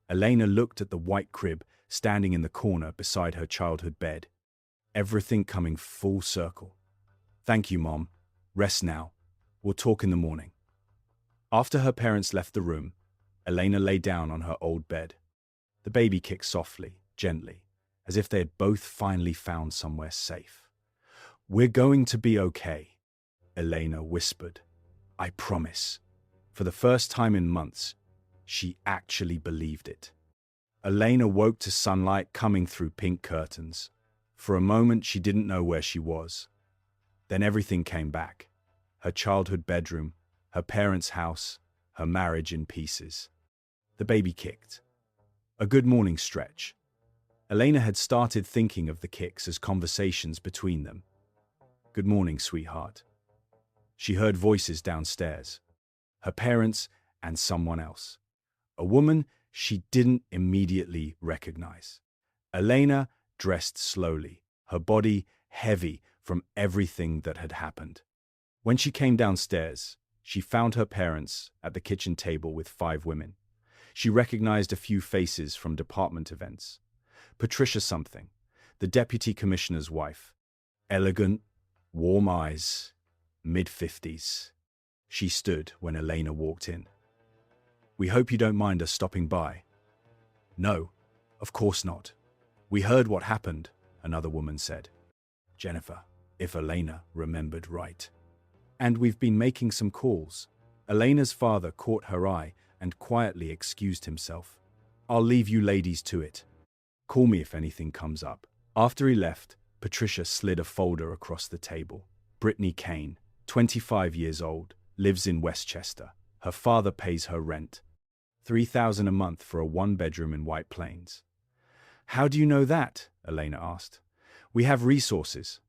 A: Elena looked at the white crib standing in the corner beside her childhood bed. Everything coming full circle. Thank you, Mom. Rest now. We'll talk in the morning. After her parents left the room, Elena lay down on her old bed. The baby kicked softly, gently, as if they had both finally found somewhere safe. We're going to be okay, Elena whispered. I promise. For the first time in months, she actually believed it. Elena woke to sunlight coming through pink curtains. For a moment, she didn't know where she was. Then everything came back. Her childhood bedroom, her parents' house, her marriage in pieces. The baby kicked. A good morning stretch. Elena had started thinking of the kicks as conversations between them. Good morning, sweetheart. She heard voices downstairs. Her parents and someone else. A woman she didn't immediately recognize. Elena dressed slowly, her body heavy from everything that had happened. When she came downstairs, she found her parents at the kitchen table with 5 women. She recognized a few faces from department events. Patricia something, the deputy commissioner's wife. Elegant, warm eyes, mid-50s. She stood when Elena walked in. "We hope you don't mind us stopping by." "No, of course not. We heard what happened," another woman said. Jennifer, if Elena remembered right. "And we've been making some calls." Elena's father caught her eye and quietly excused himself. "I'll leave you ladies to it. Call me if anything comes up." After he left, Patricia slid a folder across the table. Brittany Kane, 25 years old, lives in Westchester. Her father pays her rent. $3,000 a month for a 1-bedroom in White Plains. "How do you know that?" Elena asked. "We have resources."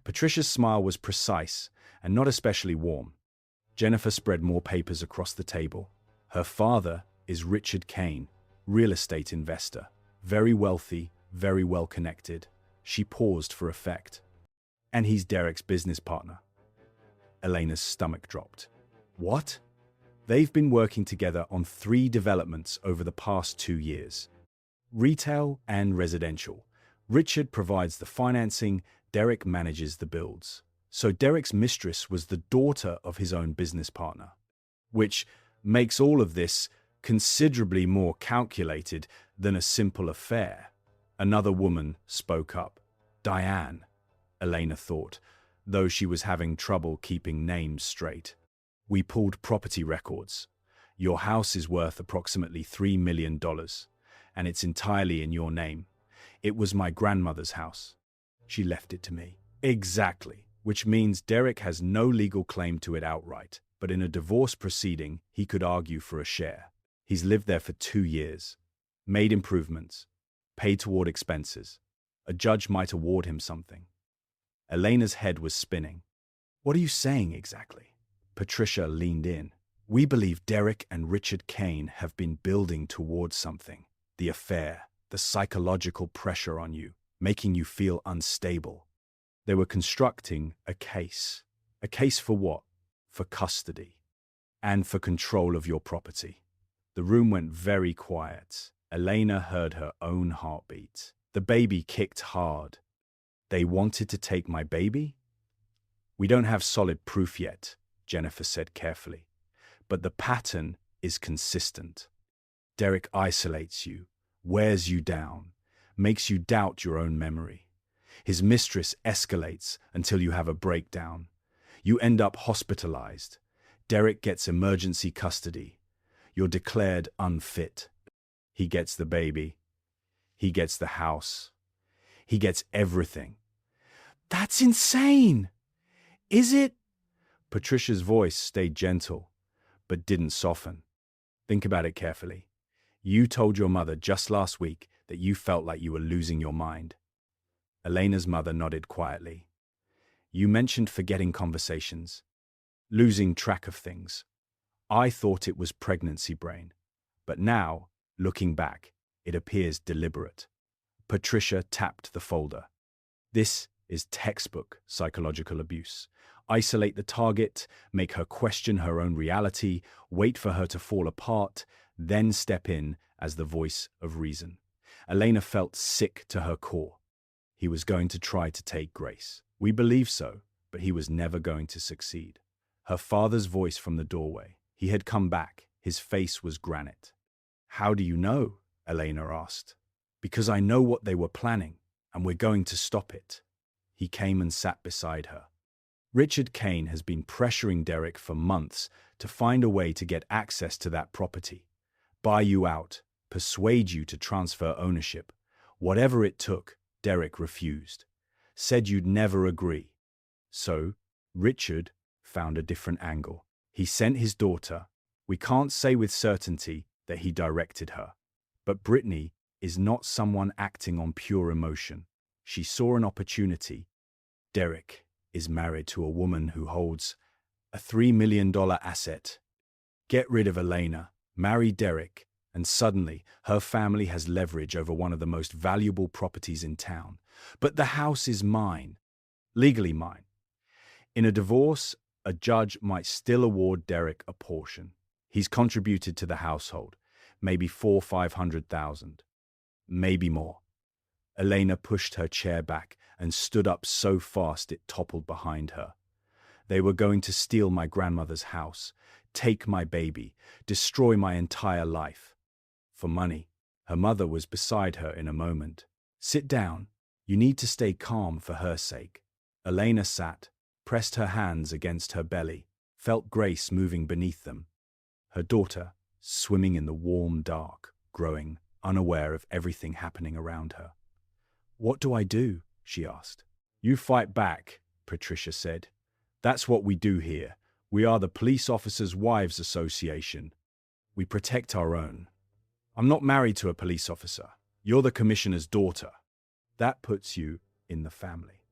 A: Patricia's smile was precise and not especially warm. Jennifer spread more papers across the table. Her father is Richard Kane, real estate investor. Very wealthy, very well connected. She paused for effect. "And he's Derek's business partner." Elena's stomach dropped. "What?" "They've been working together on 3 developments over the past 2 years. Retail and residential. Richard provides the financing, Derek manages the builds. So Derek's mistress was the daughter of his own business partner. Which makes all of this considerably more calculated than a simple affair." Another woman spoke up. "Diane," Elena thought, though she was having trouble keeping names straight. "We pulled property records. Your house is worth approximately $3 million, and it's entirely in your name. It was my grandmother's house. She left it to me." "Exactly, which means Derek has no legal claim to it outright, but in a divorce proceeding, he could argue for a share. He's lived there for 2 years, made improvements, paid toward expenses. A judge might award him something." Elena's head was spinning. "What are you saying exactly?" Patricia leaned in. "We believe Derek and Richard Kane have been building towards something. The affair, the psychological pressure on you, making you feel unstable. They were constructing a case. A case for what? For custody. And for control of your property." The room went very quiet. Elena heard her own heartbeat. The baby kicked hard. "They wanted to take my baby?" "We don't have solid proof yet," Jennifer said carefully. "But the pattern is consistent. Derek isolates you, wears you down, makes you doubt your own memory. His mistress escalates until you have a breakdown. You end up hospitalized. Derek gets emergency custody. You're declared unfit. He gets the baby. He gets the house. He gets everything." "That's insane! Is it?" Patricia's voice stayed gentle, but didn't soften. "Think about it carefully. You told your mother just last week that you felt like you were losing your mind." Elena's mother nodded quietly. "You mentioned forgetting conversations, losing track of things. I thought it was pregnancy brain, but now, looking back, it appears deliberate." Patricia tapped the folder. "This is textbook psychological abuse. Isolate the target, make her question her own reality, wait for her to fall apart, then step in as the voice of reason." Elena felt sick to her core. He was going to try to take Grace. We believe so, but he was never going to succeed. Her father's voice from the doorway. He had come back. His face was granite. "How do you know?" Elena asked. "Because I know what they were planning, and we're going to stop it." He came and sat beside her. "Richard Kane has been pressuring Derek for months to find a way to get access to that property, buy you out, persuade you to transfer ownership. Whatever it took, Derek refused. Said you'd never agree. So, Richard found a different angle. He sent his daughter. We can't say with certainty that he directed her. But Brittany is not someone acting on pure emotion. She saw an opportunity. Derek is married to a woman who holds a $3 million asset. Get rid of Elena, marry Derek, and suddenly her family has leverage over one of the most valuable properties in town. But the house is mine, legally mine. In a divorce, A judge might still award Derek a portion. He's contributed to the household, maybe 500,000, maybe more. Elena pushed her chair back and stood up so fast it toppled behind her. They were going to steal my grandmother's house, take my baby, destroy my entire life. For money. Her mother was beside her in a moment. Sit down. You need to stay calm for her sake. Elena sat, pressed her hands against her belly, felt Grace moving beneath them. Her daughter, swimming in the warm dark, growing, unaware of everything happening around her. What do I do? She asked. You fight back, Patricia said. That's what we do here. We are the Police Officers' Wives Association. We protect our own. I'm not married to a police officer. You're the commissioner's daughter. That puts you in the family.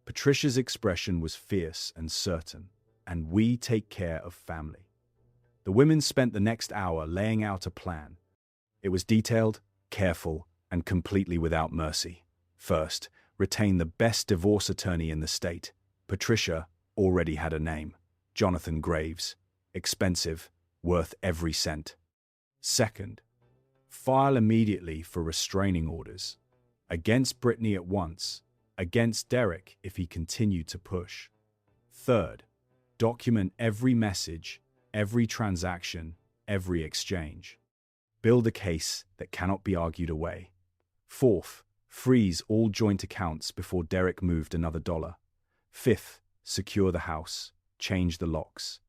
A: Patricia's expression was fierce and certain, and we take care of family. The women spent the next hour laying out a plan. It was detailed, careful, and completely without mercy. First, retain the best divorce attorney in the state. Patricia already had a name, Jonathan Graves. Expensive, worth every cent. Second, file immediately for restraining orders. Against Brittany at once, against Derek if he continued to push. Third, document every message, every transaction, every exchange. Build a case that cannot be argued away. Fourth, freeze all joint accounts before Derek moved another dollar. Fifth, secure the house, change the locks.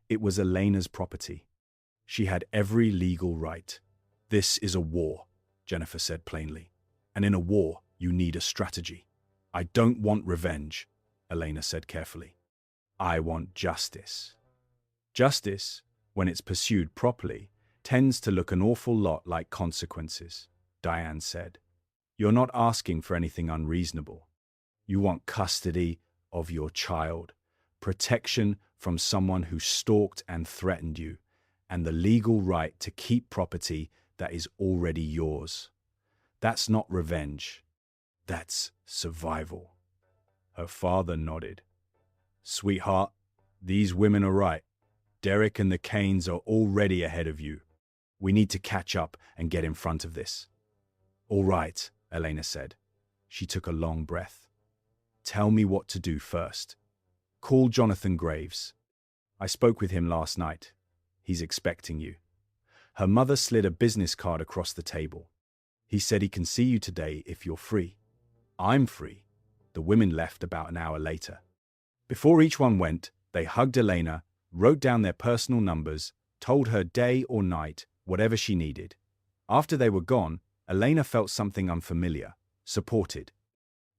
A: It was Elena's property. She had every legal right. This is a war, Jennifer said plainly. And in a war, you need a strategy. I don't want revenge, Elena said carefully. I want justice. Justice, when it's pursued properly, tends to look an awful lot like consequences, Diane said. You're not asking for anything unreasonable. You want custody of your child, protection from someone who stalked and threatened you, and the legal right to keep property that is already yours. That's not revenge. That's survival. Her father nodded. Sweetheart, these women are right. Derek and the Canes are already ahead of you. We need to catch up and get in front of this. All right, Elena said. She took a long breath. Tell me what to do first. Call Jonathan Graves. I spoke with him last night. He's expecting you. Her mother slid a business card across the table. He said he can see you today if you're free. I'm free. The women left about an hour later. Before each one went, they hugged Elena, wrote down their personal numbers, told her day or night, whatever she needed. After they were gone, Elena felt something unfamiliar, supported,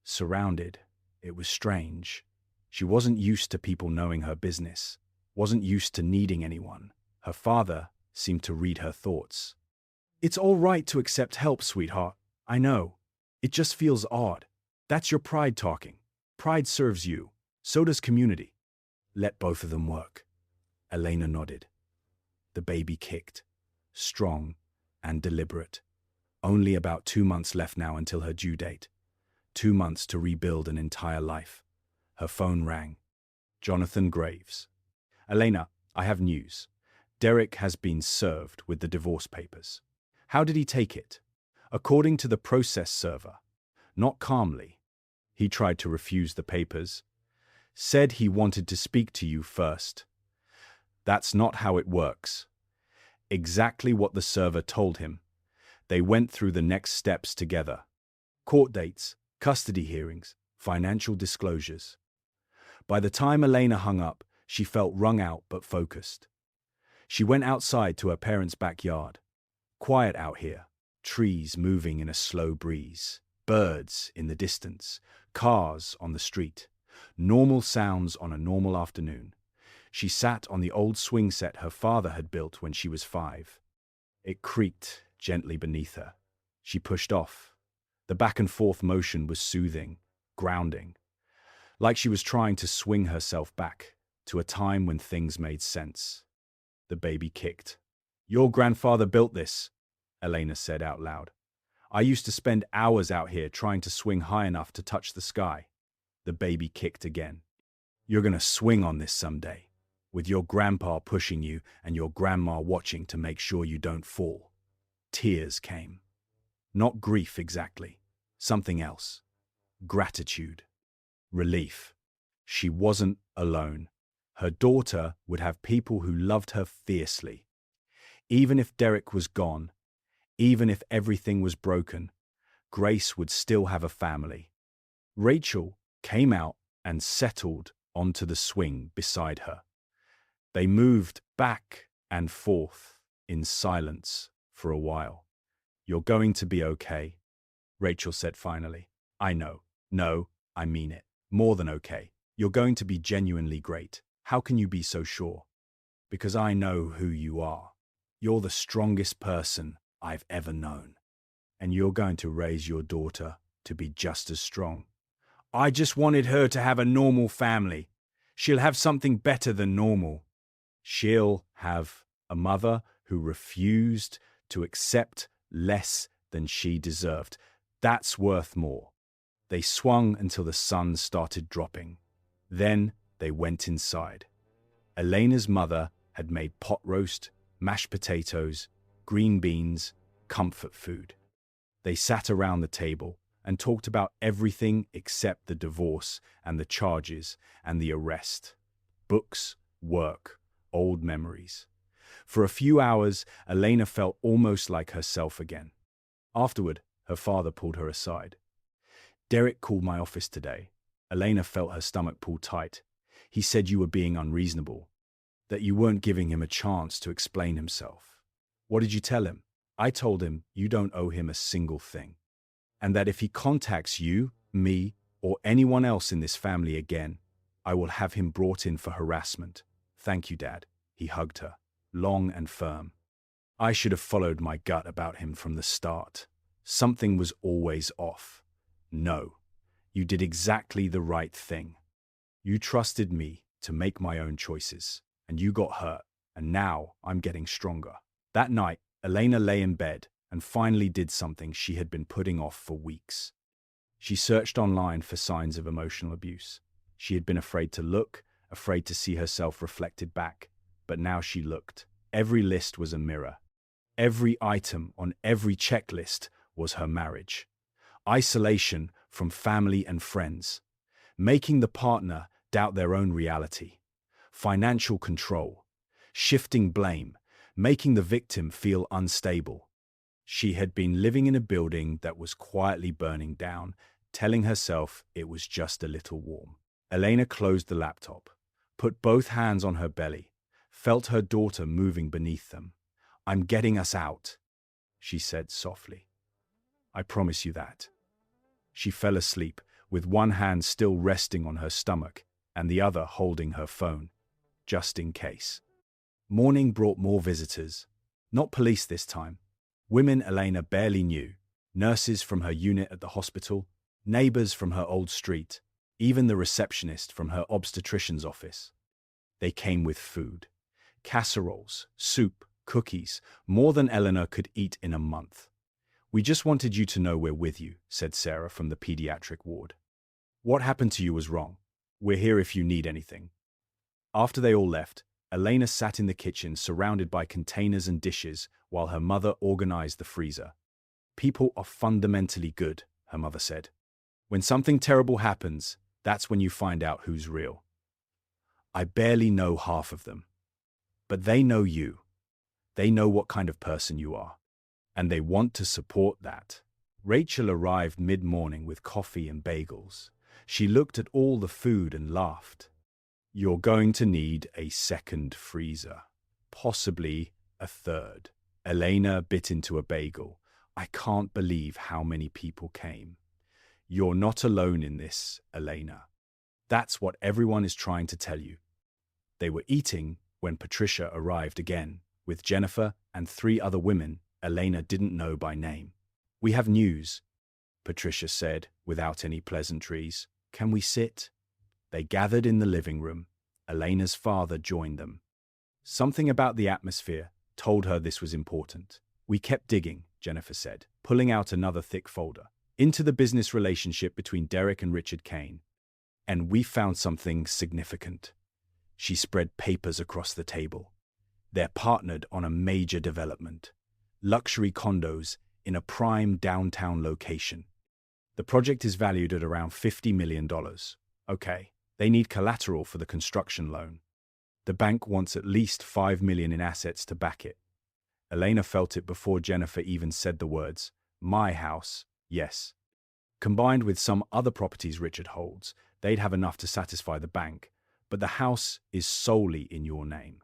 A: surrounded. It was strange. She wasn't used to people knowing her business, wasn't used to needing anyone. Her father seemed to read her thoughts. It's all right to accept help, sweetheart. I know. It just feels odd. That's your pride talking. Pride serves you. So does community. Let both of them work. Elena nodded. The baby kicked. Strong and deliberate. Only about 2 months left now until her due date. 2 months to rebuild an entire life. Her phone rang. Jonathan Graves. Elena, I have news. Derek has been served with the divorce papers. How did he take it? According to the process server. Not calmly. He tried to refuse the papers. Said he wanted to speak to you first. That's not how it works. Exactly what the server told him. They went through the next steps together. Court dates, custody hearings, financial disclosures. By the time Elena hung up, she felt wrung out but focused. She went outside to her parents' backyard. Quiet out here, trees moving in a slow breeze, birds in the distance, cars on the street, normal sounds on a normal afternoon. She sat on the old swing set her father had built when she was 5. It creaked gently beneath her. She pushed off. The back and forth motion was soothing, grounding, like she was trying to swing herself back to a time when things made sense. The baby kicked. Your grandfather built this, Elena said out loud. I used to spend hours out here trying to swing high enough to touch the sky. The baby kicked again. You're gonna swing on this someday. with your grandpa pushing you and your grandma watching to make sure you don't fall. Tears came. Not grief exactly. Something else. Gratitude. Relief. She wasn't alone. Her daughter would have people who loved her fiercely. Even if Derek was gone, even if everything was broken, Grace would still have a family. Rachel came out and settled onto the swing beside her. They moved back and forth in silence for a while. "You're going to be okay," Rachel said finally. "I know. No, I mean it. More than okay. You're going to be genuinely great. How can you be so sure?" "Because I know who you are. You're the strongest person I've ever known. And you're going to raise your daughter to be just as strong." "I just wanted her to have a normal family. She'll have something better than normal. She'll have a mother who refused to accept less than she deserved. That's worth more." They swung until the sun started dropping. Then they went inside. Elena's mother had made pot roast, mashed potatoes, green beans, comfort food. They sat around the table and talked about everything except the divorce and the charges and the arrest. Books, work, old memories. For a few hours, Elena felt almost like herself again. Afterward, her father pulled her aside. "Derek called my office today." Elena felt her stomach pull tight. "He said you were being unreasonable, that you weren't giving him a chance to explain himself." "What did you tell him?" "I told him you don't owe him a single thing, and that if he contacts you, me, or anyone else in this family again, I will have him brought in for harassment." "Thank you, Dad." He hugged her, long and firm. "I should have followed my gut about him from the start. Something was always off." "No, you did exactly the right thing. You trusted me to make my own choices, and you got hurt, and now I'm getting stronger." That night, Elena lay in bed and finally did something she had been putting off for weeks. She searched online for signs of emotional abuse. She had been afraid to look, afraid to see herself reflected back, but now she looked. Every list was a mirror. Every item on every checklist was her marriage. Isolation from family and friends. Making the partner doubt their own reality. Financial control. Shifting blame. Making the victim feel unstable. She had been living in a building that was quietly burning down, telling herself it was just a little warm. Elena closed the laptop, put both hands on her belly, felt her daughter moving beneath them. "I'm getting us out," she said softly. "I promise you that." She fell asleep, with one hand still resting on her stomach and the other holding her phone, just in case. Morning brought more visitors. Not police this time. Women Elena barely knew. Nurses from her unit at the hospital, neighbors from her old street, even the receptionist from her obstetrician's office. They came with food. Casseroles, soup, cookies, more than Eleanor could eat in a month. "We just wanted you to know we're with you," said Sarah from the pediatric ward. "What happened to you was wrong. We're here if you need anything." After they all left, Elena sat in the kitchen surrounded by containers and dishes while her mother organized the freezer. "People are fundamentally good," her mother said. "When something terrible happens, that's when you find out who's real. I barely know half of them. But they know you. They know what kind of person you are. And they want to support that." Rachel arrived mid-morning with coffee and bagels. She looked at all the food and laughed. "You're going to need a second freezer. Possibly a third." Elena bit into a bagel. "I can't believe how many people came." "You're not alone in this, Elena. That's what everyone is trying to tell you." They were eating when Patricia arrived again, with Jennifer and 3 other women Elena didn't know by name. "We have news," Patricia said, without any pleasantries. "Can we sit?" They gathered in the living room. Elena's father joined them. Something about the atmosphere told her this was important. "We kept digging," Jennifer said, pulling out another thick folder, "into the business relationship between Derek and Richard Kane. And we found something significant." She spread papers across the table. They're partnered on a major development. Luxury condos in a prime downtown location. The project is valued at around $50 million. Okay, they need collateral for the construction loan. The bank wants at least $5 million in assets to back it. Elena felt it before Jennifer even said the words, "My house, yes." Combined with some other properties Richard holds, they'd have enough to satisfy the bank, but the house is solely in your name.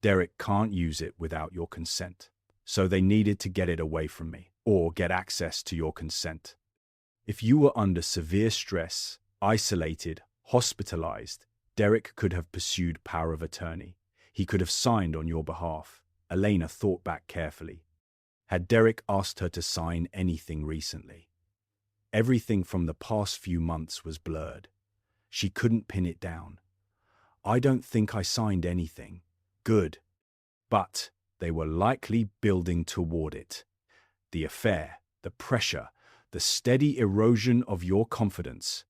A: Derek can't use it without your consent. So they needed to get it away from me, or get access to your consent. If you were under severe stress, isolated, hospitalized, Derek could have pursued power of attorney. He could have signed on your behalf. Elena thought back carefully. Had Derek asked her to sign anything recently? Everything from the past few months was blurred. She couldn't pin it down. I don't think I signed anything. Good. But they were likely building toward it. The affair, the pressure, the steady erosion of your confidence.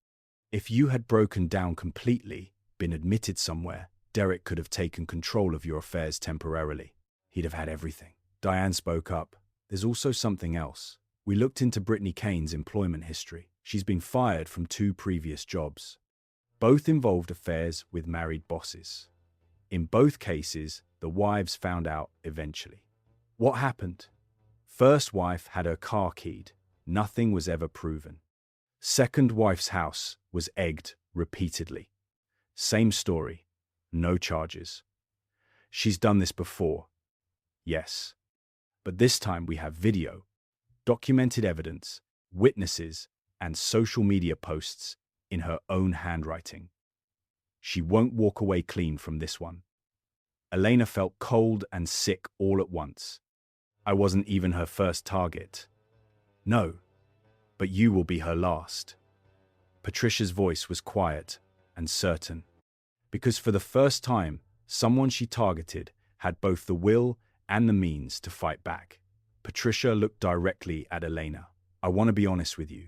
A: If you had broken down completely, been admitted somewhere, Derek could have taken control of your affairs temporarily. He'd have had everything. Diane spoke up. There's also something else. We looked into Brittany Kane's employment history. She's been fired from 2 previous jobs. Both involved affairs with married bosses. In both cases, the wives found out eventually. What happened? First wife had her car keyed. Nothing was ever proven. Second wife's house was egged repeatedly. Same story. No charges. She's done this before. Yes. But this time we have video, documented evidence, witnesses, and social media posts in her own handwriting. She won't walk away clean from this one. Elena felt cold and sick all at once. I wasn't even her first target. No, but you will be her last. Patricia's voice was quiet and certain, because for the first time, someone she targeted had both the will and the means to fight back. Patricia looked directly at Elena. I want to be honest with you.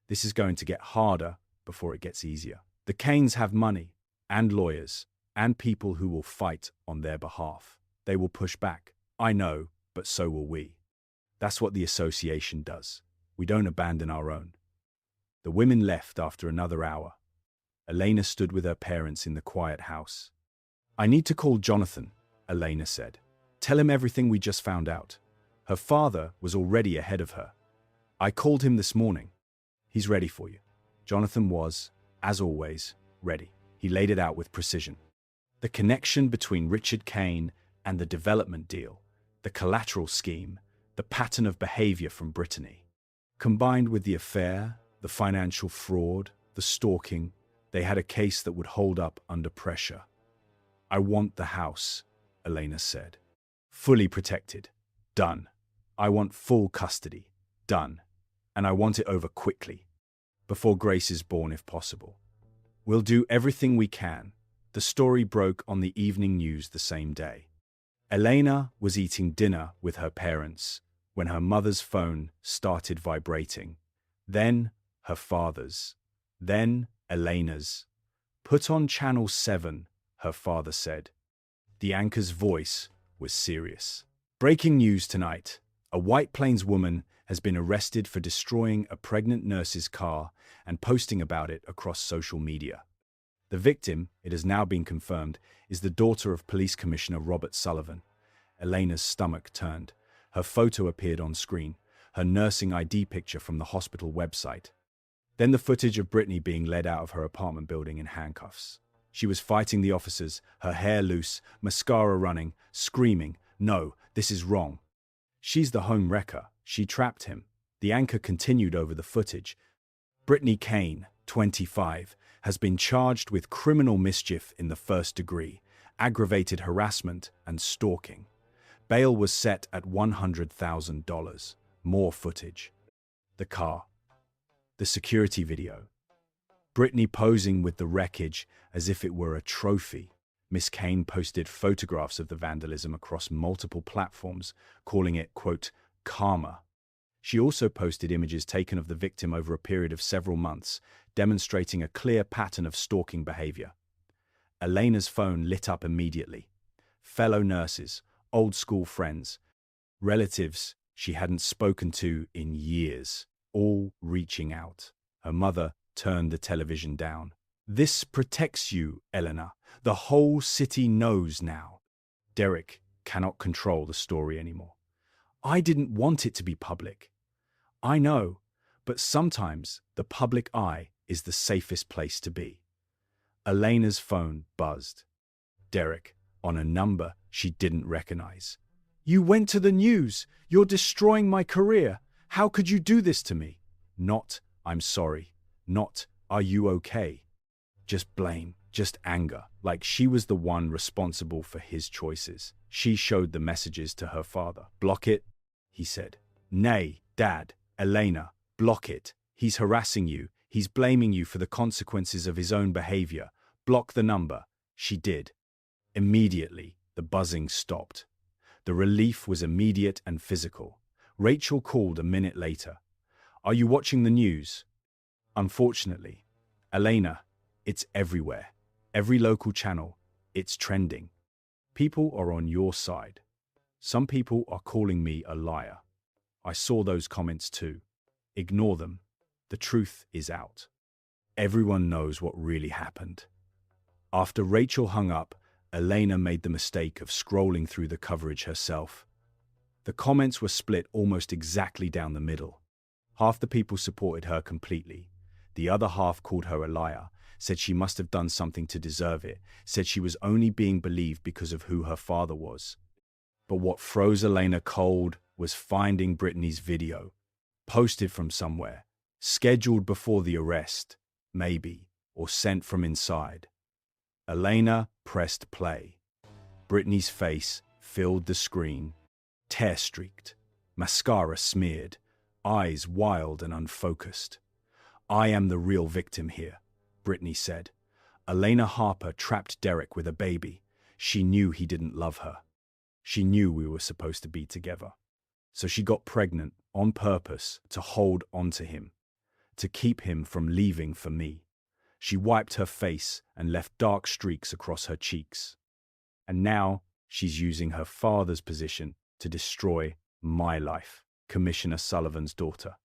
A: This is going to get harder before it gets easier. The Kanes have money and lawyers and people who will fight on their behalf. They will push back. I know, but so will we. That's what the association does. We don't abandon our own. The women left after another hour. Elena stood with her parents in the quiet house. I need to call Jonathan, Elena said. Tell him everything we just found out. Her father was already ahead of her. I called him this morning. He's ready for you. Jonathan was, as always, ready. He laid it out with precision. The connection between Richard Kane and the development deal, the collateral scheme, the pattern of behavior from Brittany. Combined with the affair, the financial fraud, the stalking, they had a case that would hold up under pressure. I want the house, Elena said. Fully protected. Done. I want full custody. Done. And I want it over quickly. Before Grace is born if possible. We'll do everything we can. The story broke on the evening news the same day. Elena was eating dinner with her parents when her mother's phone started vibrating. Then her father's. Then Elena's. Put on channel 7, her father said. The anchor's voice was serious. Breaking news tonight. A White Plains woman has been arrested for destroying a pregnant nurse's car and posting about it across social media. The victim, it has now been confirmed, is the daughter of Police Commissioner Robert Sullivan. Elena's stomach turned. Her photo appeared on screen, her nursing ID picture from the hospital website. Then the footage of Brittany being led out of her apartment building in handcuffs. She was fighting the officers, her hair loose, mascara running, screaming, "No, this is wrong." She's the home wrecker. She trapped him. The anchor continued over the footage. Brittany Kane, 25, has been charged with criminal mischief in the first degree, aggravated harassment, and stalking. Bail was set at $100,000. More footage. The car. The security video. Brittany posing with the wreckage as if it were a trophy. Miss Kane posted photographs of the vandalism across multiple platforms, calling it, quote, karma. She also posted images taken of the victim over a period of several months, demonstrating a clear pattern of stalking behavior. Elena's phone lit up immediately. Fellow nurses, old school friends, relatives she hadn't spoken to in years, all reaching out. Her mother turned the television down. "This protects you, Elena. The whole city knows now." Derek cannot control the story anymore. "I didn't want it to be public." "I know, but sometimes the public eye is the safest place to be." Elena's phone buzzed. Derek, on a number she didn't recognize. "You went to the news. You're destroying my career. How could you do this to me?" Not, "I'm sorry." Not, "Are you okay?" Just blame, just anger, like she was the one responsible for his choices. She showed the messages to her father. "Block it," he said. "Nay, Dad, Elena, block it. He's harassing you. He's blaming you for the consequences of his own behavior. Block the number." She did. Immediately, the buzzing stopped. The relief was immediate and physical. Rachel called a minute later. "Are you watching the news?" "Unfortunately." "Elena, it's everywhere. Every local channel. It's trending. People are on your side. Some people are calling me a liar. I saw those comments too. Ignore them. The truth is out. Everyone knows what really happened." After Rachel hung up, Elena made the mistake of scrolling through the coverage herself. The comments were split almost exactly down the middle. Half the people supported her completely. The other half called her a liar, said she must have done something to deserve it, said she was only being believed because of who her father was. But what froze Elena cold was finding Brittany's video, posted from somewhere, scheduled before the arrest, maybe, or sent from inside. Elena pressed play. Brittany's face filled the screen, tear-streaked, mascara smeared, eyes wild and unfocused. "I am the real victim here," Brittany said. "Elena Harper trapped Derek with a baby. She knew he didn't love her. She knew we were supposed to be together. So she got pregnant on purpose to hold on to him, to keep him from leaving for me. She wiped her face and left dark streaks across her cheeks. And now she's using her father's position to destroy my life." Commissioner Sullivan's daughter.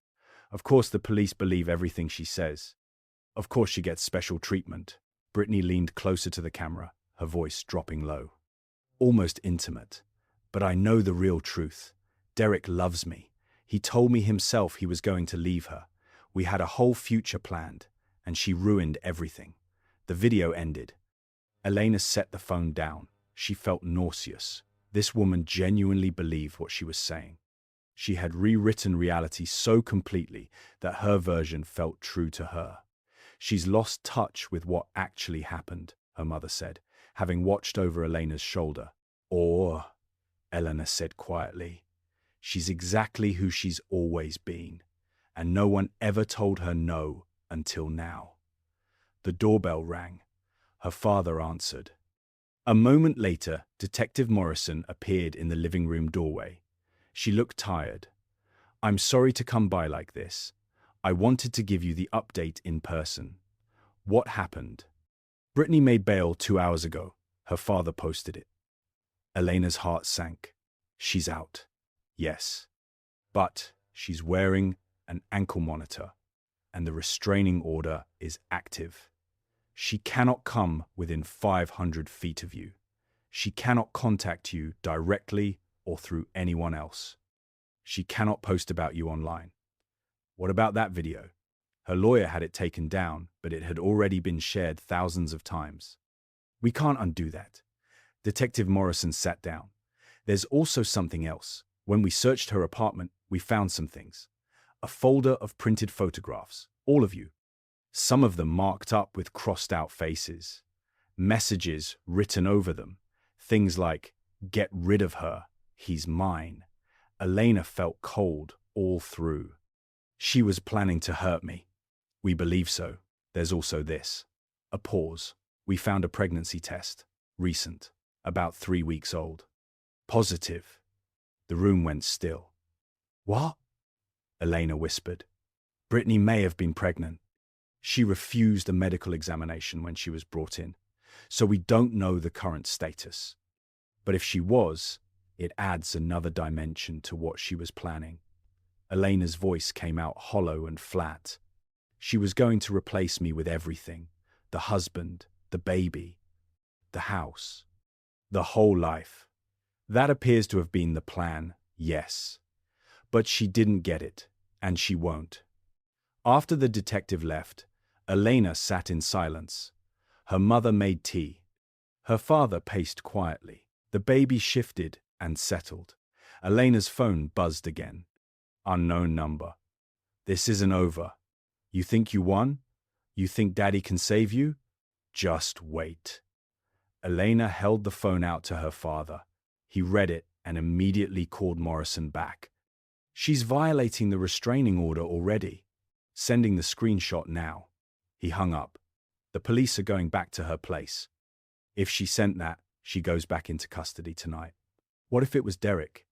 A: "Of course the police believe everything she says. Of course she gets special treatment." Brittany leaned closer to the camera, her voice dropping low. "Almost intimate. But I know the real truth. Derek loves me. He told me himself he was going to leave her. We had a whole future planned, and she ruined everything." The video ended. Elena set the phone down. She felt nauseous. This woman genuinely believed what she was saying. She had rewritten reality so completely that her version felt true to her. "She's lost touch with what actually happened," her mother said, having watched over Elena's shoulder. "Or," Elena said quietly, "she's exactly who she's always been, and no one ever told her no until now." The doorbell rang. Her father answered. A moment later, Detective Morrison appeared in the living room doorway. She looked tired. "I'm sorry to come by like this. I wanted to give you the update in person." "What happened?" "Brittany made bail 2 hours ago." Her father posted it. Elena's heart sank. "She's out." "Yes. But she's wearing an ankle monitor, and the restraining order is active. She cannot come within 500 feet of you. She cannot contact you directly or through anyone else. She cannot post about you online." "What about that video?" Her lawyer had it taken down, but it had already been shared thousands of times. "We can't undo that." Detective Morrison sat down. "There's also something else. When we searched her apartment, we found some things. A folder of printed photographs, all of you. Some of them marked up with crossed-out faces. Messages written over them. Things like, 'Get rid of her. He's mine.' Elena felt cold all through. She was planning to hurt me." "We believe so. There's also this." A pause. "We found a pregnancy test. Recent. About 3 weeks old. Positive." The room went still. "What?" Elena whispered. "Brittany may have been pregnant. She refused a medical examination when she was brought in. so we don't know the current status. But if she was, it adds another dimension to what she was planning. Elena's voice came out hollow and flat. She was going to replace me with everything: the husband, the baby, the house, the whole life. That appears to have been the plan, yes. But she didn't get it, and she won't. After the detective left, Elena sat in silence. Her mother made tea. Her father paced quietly. The baby shifted and settled. Elena's phone buzzed again. Unknown number. This isn't over. You think you won? You think Daddy can save you? Just wait. Elena held the phone out to her father. He read it and immediately called Morrison back. She's violating the restraining order already. Sending the screenshot now. He hung up. The police are going back to her place. If she sent that, she goes back into custody tonight. What if it was Derek?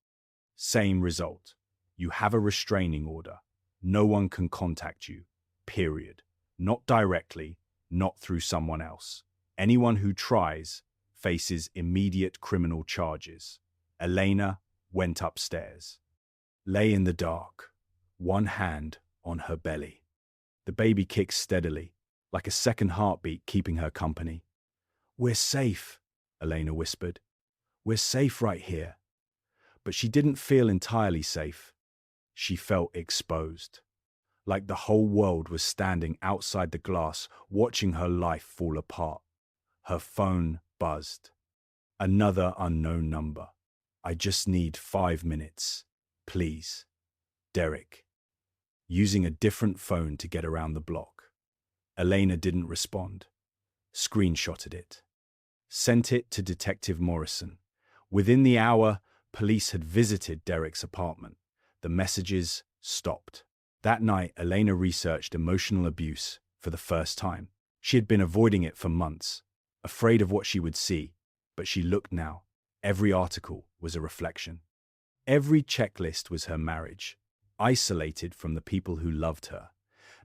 A: Same result. You have a restraining order. No one can contact you. Period. Not directly, not through someone else. Anyone who tries faces immediate criminal charges. Elena went upstairs. Lay in the dark, one hand on her belly. The baby kicked steadily, like a second heartbeat keeping her company. "We're safe," Elena whispered. "We're safe right here." But she didn't feel entirely safe. She felt exposed, like the whole world was standing outside the glass, watching her life fall apart. Her phone buzzed. Another unknown number. "I just need 5 minutes. Please. Derek." Using a different phone to get around the block. Elena didn't respond. Screenshotted it. Sent it to Detective Morrison. Within the hour, police had visited Derek's apartment. The messages stopped. That night, Elena researched emotional abuse for the first time. She had been avoiding it for months, afraid of what she would see, but she looked now. Every article was a reflection. Every checklist was her marriage, isolated from the people who loved her,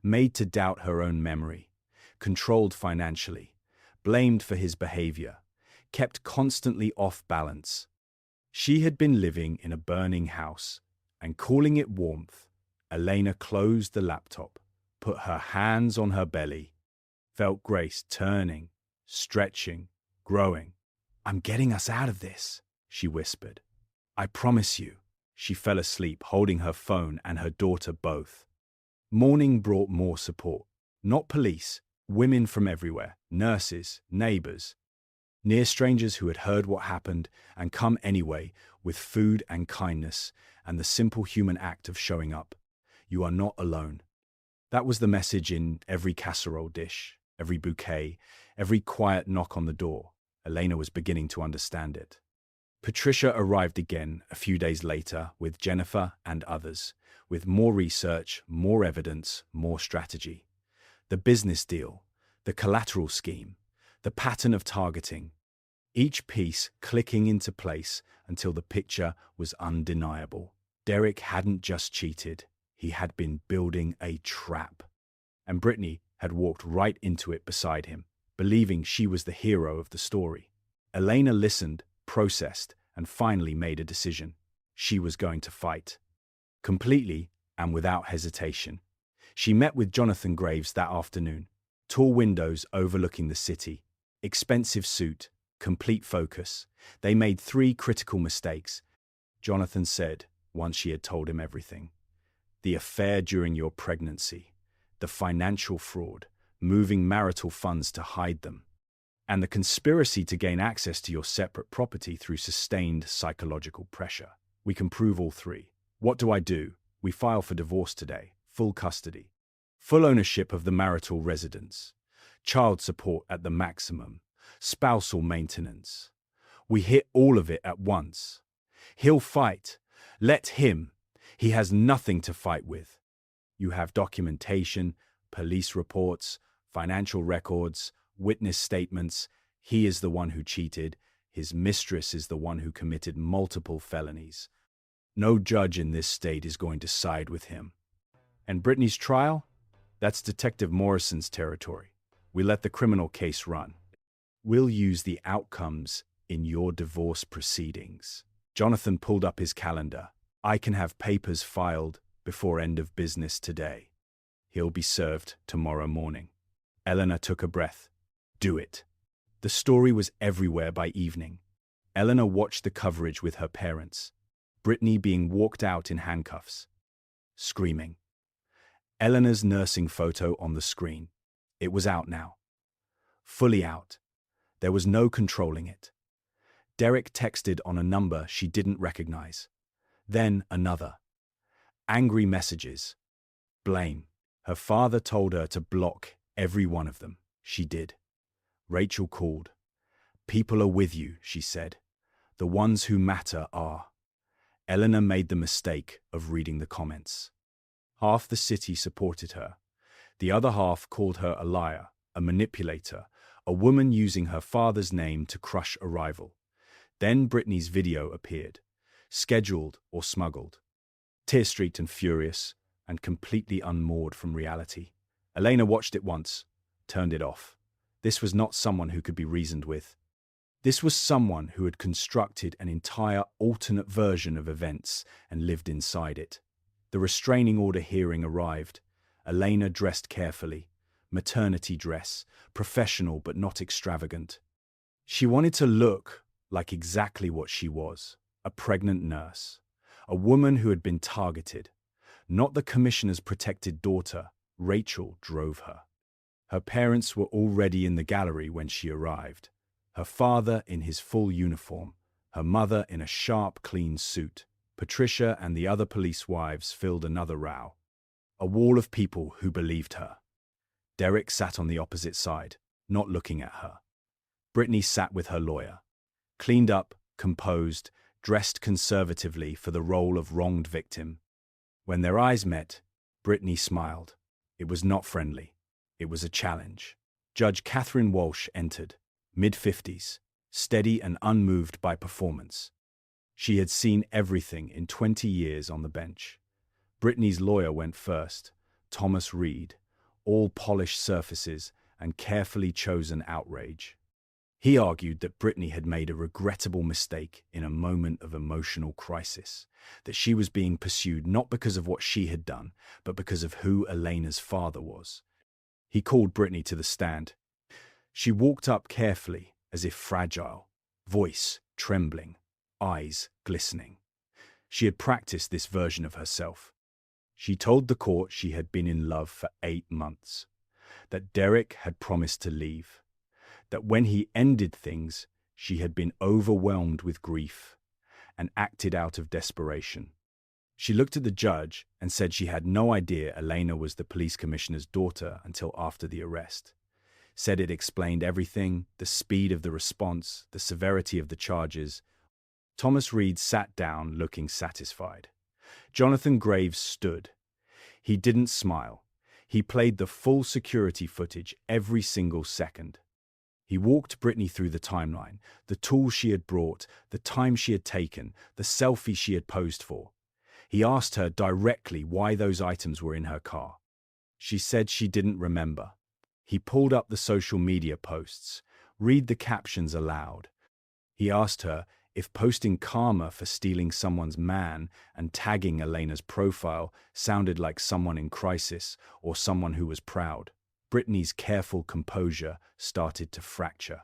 A: made to doubt her own memory, controlled financially, blamed for his behavior, kept constantly off balance. She had been living in a burning house, and calling it warmth. Elena closed the laptop, put her hands on her belly, felt Grace turning, stretching, growing. "I'm getting us out of this," she whispered. "I promise you." She fell asleep, holding her phone and her daughter both. Morning brought more support. Not police, women from everywhere, nurses, neighbors, near strangers who had heard what happened and come anyway with food and kindness and the simple human act of showing up. You are not alone. That was the message in every casserole dish, every bouquet, every quiet knock on the door. Elena was beginning to understand it. Patricia arrived again a few days later with Jennifer and others, with more research, more evidence, more strategy. The business deal, the collateral scheme, the pattern of targeting, each piece clicking into place until the picture was undeniable. Derek hadn't just cheated, he had been building a trap. And Brittany had walked right into it beside him, believing she was the hero of the story. Elena listened, processed, and finally made a decision. She was going to fight. Completely and without hesitation. She met with Jonathan Graves that afternoon. Tall windows overlooking the city. Expensive suit. Complete focus. They made 3 critical mistakes. Jonathan said, once she had told him everything. The affair during your pregnancy. The financial fraud. Moving marital funds to hide them. And the conspiracy to gain access to your separate property through sustained psychological pressure. We can prove all 3. What do I do? We file for divorce today. Full custody. Full ownership of the marital residence. Child support at the maximum. Spousal maintenance. We hit all of it at once. He'll fight. Let him. He has nothing to fight with. You have documentation, police reports, financial records, witness statements. He is the one who cheated. His mistress is the one who committed multiple felonies. No judge in this state is going to side with him. And Brittany's trial? That's Detective Morrison's territory. We let the criminal case run. We'll use the outcomes in your divorce proceedings. Jonathan pulled up his calendar. I can have papers filed before end of business today. He'll be served tomorrow morning. Eleanor took a breath. Do it. The story was everywhere by evening. Eleanor watched the coverage with her parents. Brittany being walked out in handcuffs, screaming. Eleanor's nursing photo on the screen. It was out now. Fully out. There was no controlling it. Derek texted on a number she didn't recognize. Then another. Angry messages. Blame. Her father told her to block every one of them. She did. Rachel called. People are with you, she said. The ones who matter are. Eleanor made the mistake of reading the comments. Half the city supported her. The other half called her a liar, a manipulator, a woman using her father's name to crush a rival. Then Brittany's video appeared, scheduled or smuggled. Tear-streaked and furious, and completely unmoored from reality. Elena watched it once, turned it off. This was not someone who could be reasoned with. This was someone who had constructed an entire alternate version of events and lived inside it. The restraining order hearing arrived. Elena dressed carefully. Maternity dress, professional but not extravagant. She wanted to look like exactly what she was, a pregnant nurse, a woman who had been targeted. Not the commissioner's protected daughter, Rachel drove her. Her parents were already in the gallery when she arrived. Her father in his full uniform, her mother in a sharp, clean suit. Patricia and the other police wives filled another row. A wall of people who believed her. Derek sat on the opposite side, not looking at her. Brittany sat with her lawyer. Cleaned up, composed, dressed conservatively for the role of wronged victim. When their eyes met, Brittany smiled. It was not friendly. It was a challenge. Judge Catherine Walsh entered, mid-50s, steady and unmoved by performance. She had seen everything in 20 years on the bench. Brittany's lawyer went first, Thomas Reed, all polished surfaces and carefully chosen outrage. He argued that Brittany had made a regrettable mistake in a moment of emotional crisis, that she was being pursued not because of what she had done, but because of who Elena's father was. He called Brittany to the stand. She walked up carefully, as if fragile, voice trembling, eyes glistening. She had practiced this version of herself. She told the court she had been in love for 8 months, that Derek had promised to leave, that when he ended things, she had been overwhelmed with grief and acted out of desperation. She looked at the judge and said she had no idea Elena was the police commissioner's daughter until after the arrest. Said it explained everything, the speed of the response, the severity of the charges. Thomas Reed sat down looking satisfied. Jonathan Graves stood. He didn't smile. He played the full security footage every single second. He walked Brittany through the timeline, the tools she had brought, the time she had taken, the selfie she had posed for. He asked her directly why those items were in her car. She said she didn't remember. He pulled up the social media posts, read the captions aloud. He asked her if posting karma for stealing someone's man and tagging Elena's profile sounded like someone in crisis or someone who was proud. Brittany's careful composure started to fracture.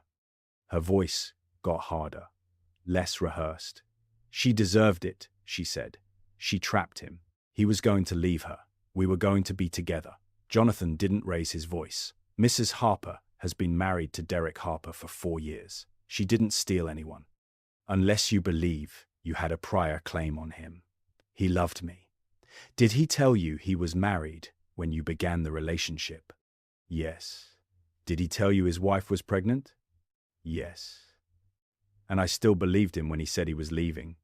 A: Her voice got harder, less rehearsed. She deserved it, she said. She trapped him. He was going to leave her. We were going to be together. Jonathan didn't raise his voice. Mrs. Harper has been married to Derek Harper for 4 years. She didn't steal anyone. Unless you believe you had a prior claim on him. He loved me. Did he tell you he was married when you began the relationship? Yes. Did he tell you his wife was pregnant? Yes. And I still believed him when he said he was leaving,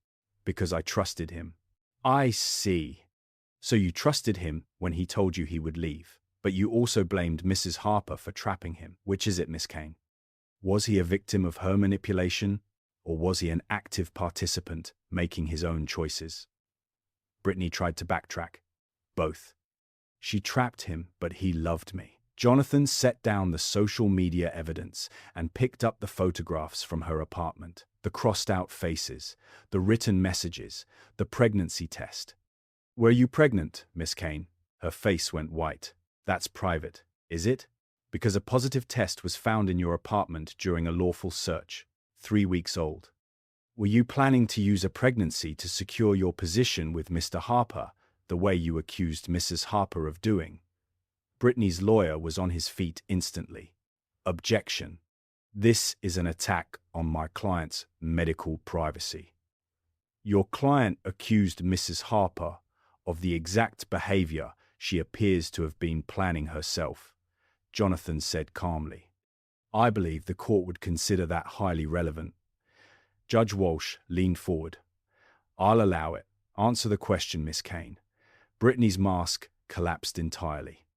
A: because I trusted him. I see. So you trusted him when he told you he would leave, but you also blamed Mrs. Harper for trapping him. Which is it, Miss Kane? Was he a victim of her manipulation, or was he an active participant making his own choices? Brittany tried to backtrack. Both. She trapped him, but he loved me. Jonathan set down the social media evidence and picked up the photographs from her apartment, the crossed-out faces, the written messages, the pregnancy test. "Were you pregnant, Miss Kane?" Her face went white. "That's private, is it? Because a positive test was found in your apartment during a lawful search, 3 weeks old. Were you planning to use a pregnancy to secure your position with Mr. Harper, the way you accused Mrs. Harper of doing?" Brittany's lawyer was on his feet instantly. "Objection. This is an attack on my client's medical privacy. Your client accused Mrs. Harper of the exact behavior she appears to have been planning herself," Jonathan said calmly. "I believe the court would consider that highly relevant." Judge Walsh leaned forward. "I'll allow it. Answer the question, Miss Kane." Brittany's mask collapsed entirely.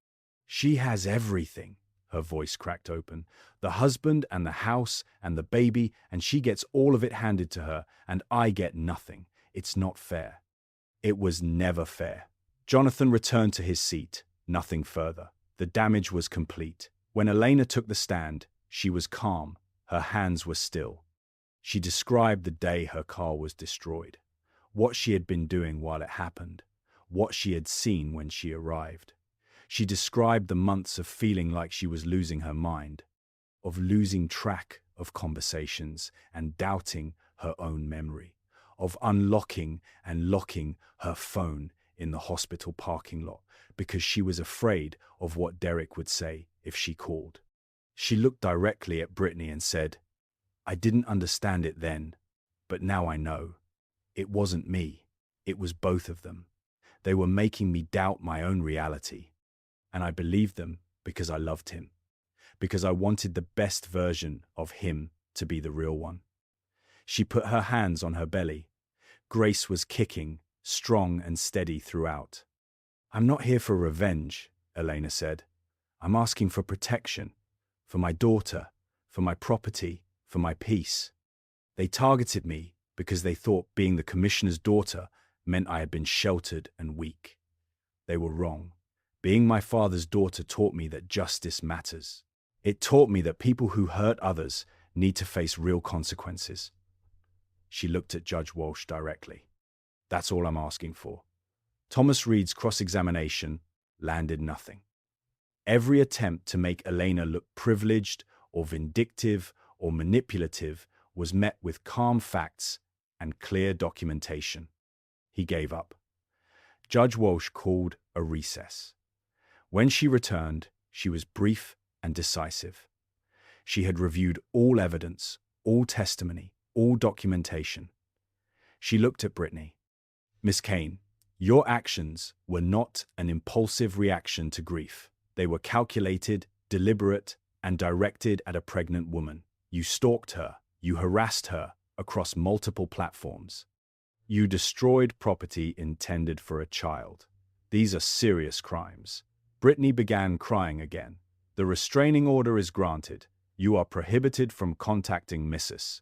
A: "She has everything," her voice cracked open. "The husband and the house and the baby, and she gets all of it handed to her, and I get nothing. It's not fair." "It was never fair." Jonathan returned to his seat, nothing further. The damage was complete. When Elena took the stand, she was calm, her hands were still. She described the day her car was destroyed, what she had been doing while it happened, what she had seen when she arrived. She described the months of feeling like she was losing her mind, of losing track of conversations and doubting her own memory, of unlocking and locking her phone in the hospital parking lot because she was afraid of what Derek would say if she called. She looked directly at Brittany and said, "I didn't understand it then, but now I know. It wasn't me. It was both of them. They were making me doubt my own reality. And I believed them because I loved him, because I wanted the best version of him to be the real one." She put her hands on her belly. Grace was kicking, strong and steady throughout. "I'm not here for revenge," Elena said. "I'm asking for protection, for my daughter, for my property, for my peace. They targeted me because they thought being the commissioner's daughter meant I had been sheltered and weak. They were wrong. Being my father's daughter taught me that justice matters. It taught me that people who hurt others need to face real consequences." She looked at Judge Walsh directly. "That's all I'm asking for." Thomas Reed's cross-examination landed nothing. Every attempt to make Elena look privileged or vindictive or manipulative was met with calm facts and clear documentation. He gave up. Judge Walsh called a recess. When she returned, she was brief and decisive. She had reviewed all evidence, all testimony, all documentation. She looked at Brittany. "Miss Kane, your actions were not an impulsive reaction to grief. They were calculated, deliberate, and directed at a pregnant woman. You stalked her, you harassed her across multiple platforms. You destroyed property intended for a child. These are serious crimes." Brittany began crying again. "The restraining order is granted. You are prohibited from contacting Mrs.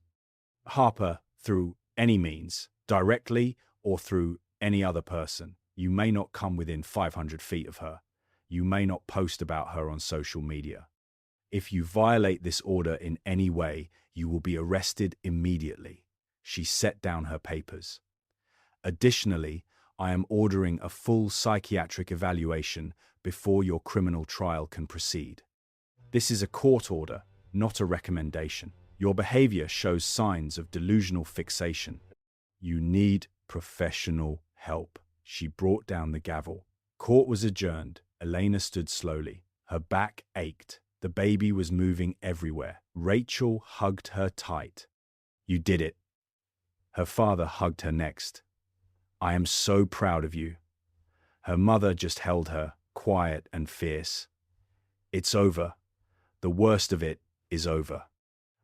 A: Harper through any means, directly or through any other person. You may not come within 500 feet of her. You may not post about her on social media. If you violate this order in any way, you will be arrested immediately." She set down her papers. "Additionally, I am ordering a full psychiatric evaluation before your criminal trial can proceed. This is a court order, not a recommendation. Your behavior shows signs of delusional fixation. You need professional help." She brought down the gavel. Court was adjourned. Elena stood slowly. Her back ached. The baby was moving everywhere. Rachel hugged her tight. "You did it." Her father hugged her next. "I am so proud of you." Her mother just held her, quiet and fierce. "It's over. The worst of it is over."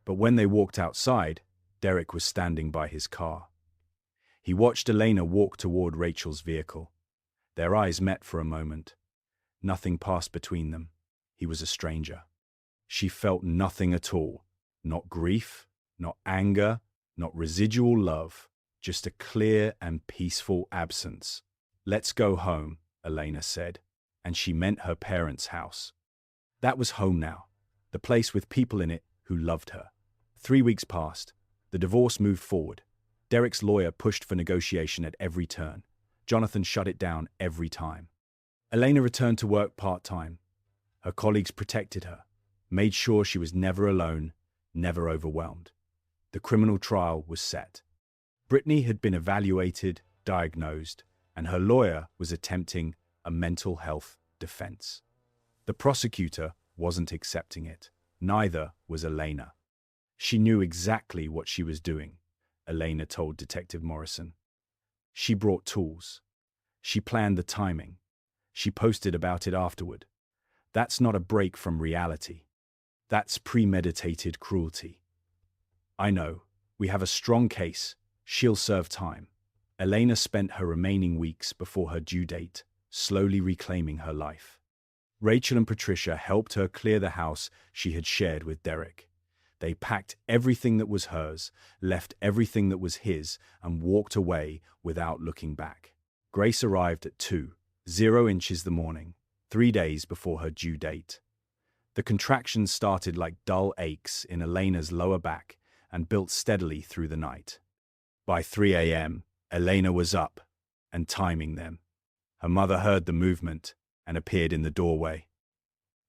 A: But when they walked outside, Derek was standing by his car. He watched Elena walk toward Rachel's vehicle. Their eyes met for a moment. Nothing passed between them. He was a stranger. She felt nothing at all. Not grief, not anger, not residual love, just a clear and peaceful absence. "Let's go home," Elena said, and she meant her parents' house. That was home now, the place with people in it who loved her. 3 weeks passed. The divorce moved forward. Derek's lawyer pushed for negotiation at every turn. Jonathan shut it down every time. Elena returned to work part-time. Her colleagues protected her, made sure she was never alone, never overwhelmed. The criminal trial was set. Brittany had been evaluated, diagnosed, and her lawyer was attempting a mental health defense. The prosecutor wasn't accepting it. Neither was Elena. She knew exactly what she was doing, Elena told Detective Morrison. She brought tools. She planned the timing. She posted about it afterward. That's not a break from reality. That's premeditated cruelty. I know. We have a strong case. She'll serve time. Elena spent her remaining weeks before her due date, slowly reclaiming her life. Rachel and Patricia helped her clear the house she had shared with Derek. They packed everything that was hers, left everything that was his, and walked away without looking back. Grace arrived at 2:00 the morning, 3 days before her due date. The contractions started like dull aches in Elena's lower back and built steadily through the night. By 3 a.m., Elena was up and timing them. Her mother heard the movement and appeared in the doorway.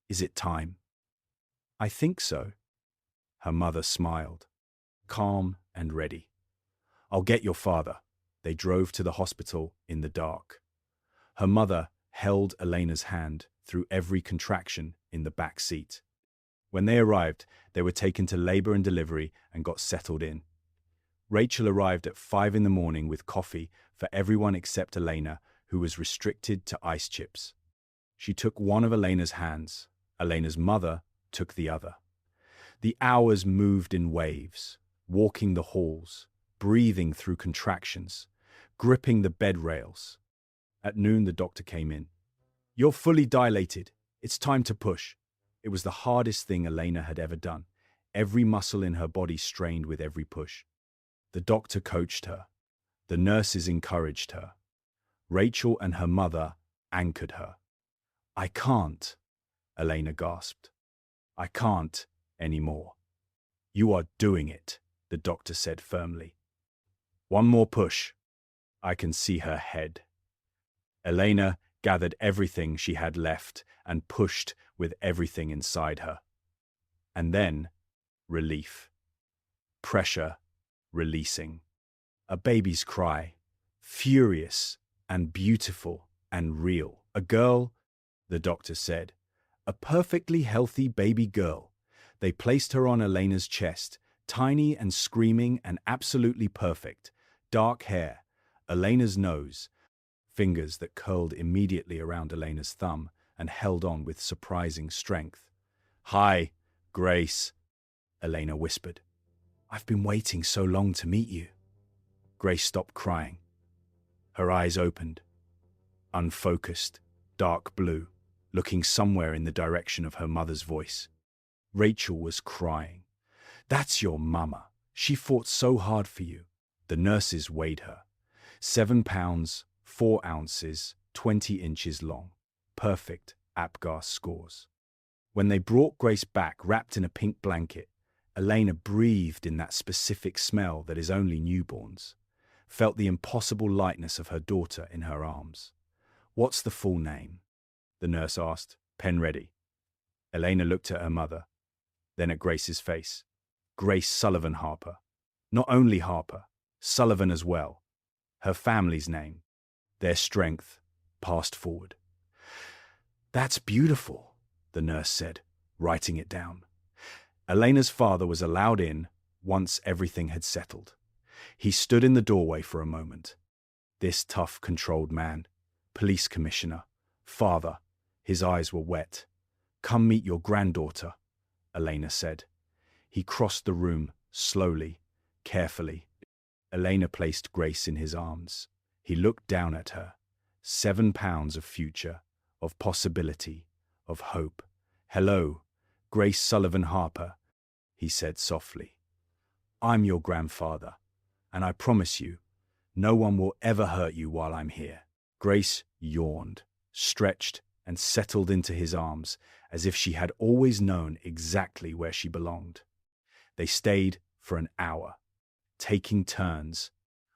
A: "Is it time?" "I think so." Her mother smiled, calm and ready. "I'll get your father." They drove to the hospital in the dark. Her mother held Elena's hand through every contraction in the back seat. When they arrived, they were taken to labor and delivery and got settled in. Rachel arrived at 5 in the morning with coffee for everyone except Elena, who was restricted to ice chips. She took one of Elena's hands. Elena's mother took the other. The hours moved in waves, walking the halls, breathing through contractions, gripping the bed rails. At noon, the doctor came in. "You're fully dilated. It's time to push." It was the hardest thing Elena had ever done. Every muscle in her body strained with every push. The doctor coached her. The nurses encouraged her. Rachel and her mother anchored her. "I can't," Elena gasped. "I can't anymore." "You are doing it," the doctor said firmly. "One more push." I can see her head. Elena gathered everything she had left and pushed with everything inside her. And then, relief. Pressure, releasing. A baby's cry, furious and beautiful and real. "A girl," the doctor said. "A perfectly healthy baby girl." They placed her on Elena's chest, tiny and screaming and absolutely perfect. Dark hair, Elena's nose, fingers that curled immediately around Elena's thumb and held on with surprising strength. "Hi, Grace," Elena whispered. "I've been waiting so long to meet you." Grace stopped crying. Her eyes opened, unfocused, dark blue, looking somewhere in the direction of her mother's voice. Rachel was crying. "That's your mama. She fought so hard for you." The nurses weighed her. 7 pounds, 4 ounces, 20 inches long. Perfect APGAR scores. When they brought Grace back wrapped in a pink blanket, Elena breathed in that specific smell that is only newborns, felt the impossible lightness of her daughter in her arms. "What's the full name?" the nurse asked, pen ready. Elena looked at her mother, then at Grace's face. "Grace Sullivan Harper. Not only Harper, Sullivan as well. Her family's name. Their strength passed forward." "That's beautiful," the nurse said, writing it down. Elena's father was allowed in once everything had settled. He stood in the doorway for a moment. This tough, controlled man, police commissioner, father, his eyes were wet. "Come meet your granddaughter," Elena said. He crossed the room, slowly, carefully. Elena placed Grace in his arms. He looked down at her. 7 pounds of future, of possibility, of hope. "Hello, Grace Sullivan Harper," he said softly. "I'm your grandfather, and I promise you, no one will ever hurt you while I'm here." Grace yawned, stretched, and settled into his arms, as if she had always known exactly where she belonged. They stayed for an hour, taking turns,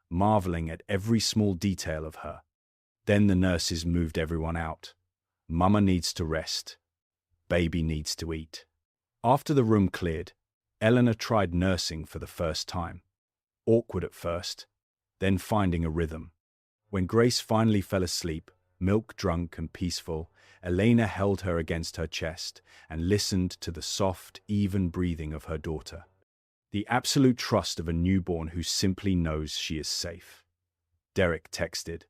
A: marveling at every small detail of her. Then the nurses moved everyone out. Mama needs to rest. Baby needs to eat. After the room cleared, Eleanor tried nursing for the first time. Awkward at first, then finding a rhythm. When Grace finally fell asleep, milk-drunk and peaceful, Elena held her against her chest and listened to the soft, even breathing of her daughter. The absolute trust of a newborn who simply knows she is safe. Derek texted.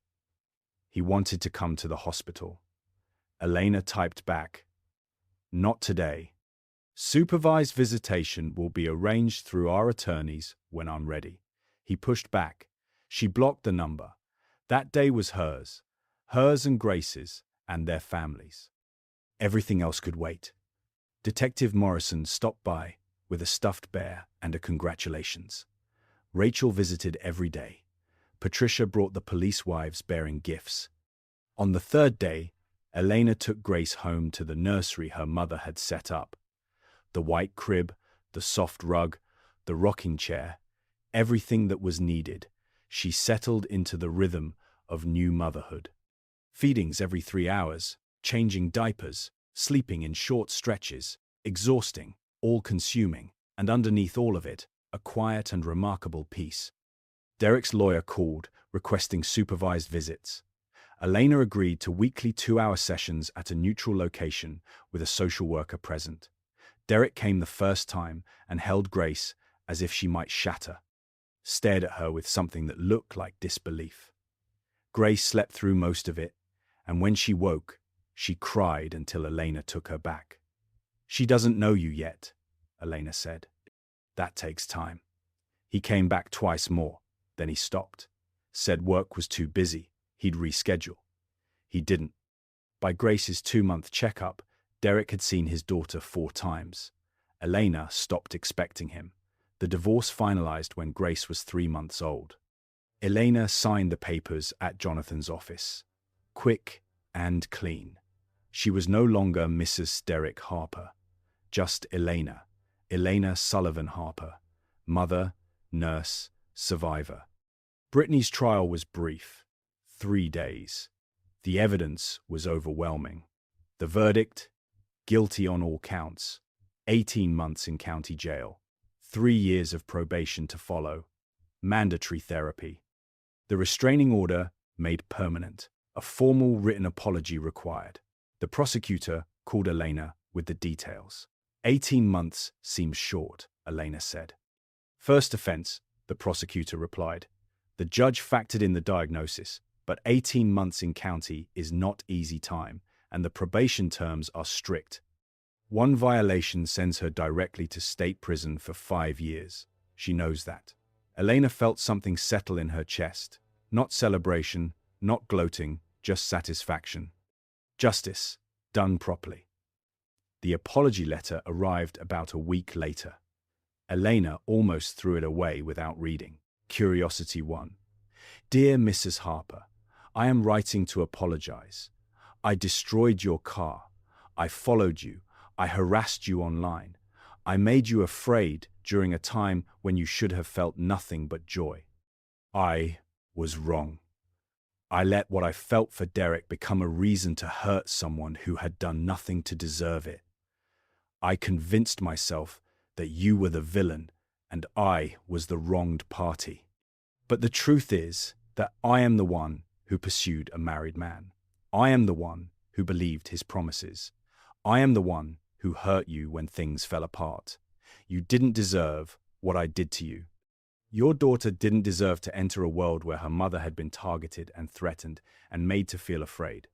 A: He wanted to come to the hospital. Elena typed back, "Not today. Supervised visitation will be arranged through our attorneys when I'm ready." He pushed back. She blocked the number. That day was hers and Grace's, and their families. Everything else could wait. Detective Morrison stopped by with a stuffed bear and a congratulations. Rachel visited every day. Patricia brought the police wives bearing gifts. On the third day, Elena took Grace home to the nursery her mother had set up. The white crib, the soft rug, the rocking chair, everything that was needed. She settled into the rhythm of new motherhood. Feedings every 3 hours, changing diapers, sleeping in short stretches, exhausting, all-consuming, and underneath all of it, a quiet and remarkable peace. Derek's lawyer called, requesting supervised visits. Elena agreed to weekly 2-hour sessions at a neutral location with a social worker present. Derek came the first time and held Grace as if she might shatter, stared at her with something that looked like disbelief. Grace slept through most of it, and when she woke, she cried until Elena took her back. "She doesn't know you yet," Elena said. "That takes time." He came back twice more, then he stopped. Said work was too busy, he'd reschedule. He didn't. By Grace's 2-month checkup, Derek had seen his daughter 4 times. Elena stopped expecting him. The divorce finalized when Grace was 3 months old. Elena signed the papers at Jonathan's office. Quick and clean. She was no longer Mrs. Derek Harper. Just Elena. Elena Sullivan Harper. Mother, nurse, survivor. Brittany's trial was brief. 3 days. The evidence was overwhelming. The verdict? Guilty on all counts. 18 months in county jail. 3 years of probation to follow. Mandatory therapy. The restraining order made permanent. A formal written apology required. The prosecutor called Elena with the details. 18 months seems short, Elena said. First offense, the prosecutor replied. The judge factored in the diagnosis, but 18 months in county is not easy time, and the probation terms are strict. One violation sends her directly to state prison for 5 years. She knows that. Elena felt something settle in her chest. Not celebration, not gloating, just satisfaction. Justice, done properly. The apology letter arrived about a week later. Elena almost threw it away without reading. Curiosity 1. Dear Mrs. Harper, I am writing to apologize. I destroyed your car. I followed you. I harassed you online. I made you afraid during a time when you should have felt nothing but joy. I was wrong. I let what I felt for Derek become a reason to hurt someone who had done nothing to deserve it. I convinced myself that you were the villain and I was the wronged party. But the truth is that I am the one who pursued a married man. I am the one who believed his promises. I am the one who hurt you when things fell apart. You didn't deserve what I did to you. Your daughter didn't deserve to enter a world where her mother had been targeted and threatened and made to feel afraid.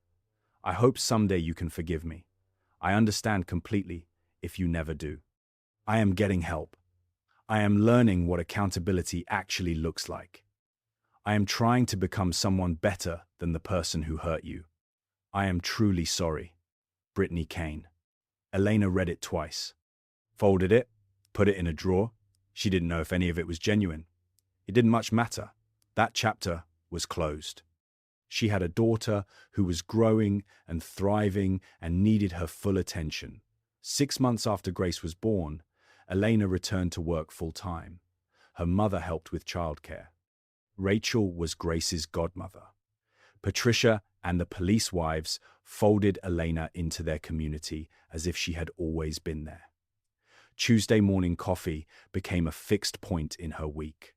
A: I hope someday you can forgive me. I understand completely if you never do. I am getting help. I am learning what accountability actually looks like. I am trying to become someone better than the person who hurt you. I am truly sorry. Brittany Kane. Elena read it twice. Folded it, put it in a drawer. She didn't know if any of it was genuine. It didn't much matter. That chapter was closed. She had a daughter who was growing and thriving and needed her full attention. 6 months after Grace was born, Elena returned to work full-time. Her mother helped with childcare. Rachel was Grace's godmother. Patricia and the police wives folded Elena into their community as if she had always been there. Tuesday morning coffee became a fixed point in her week.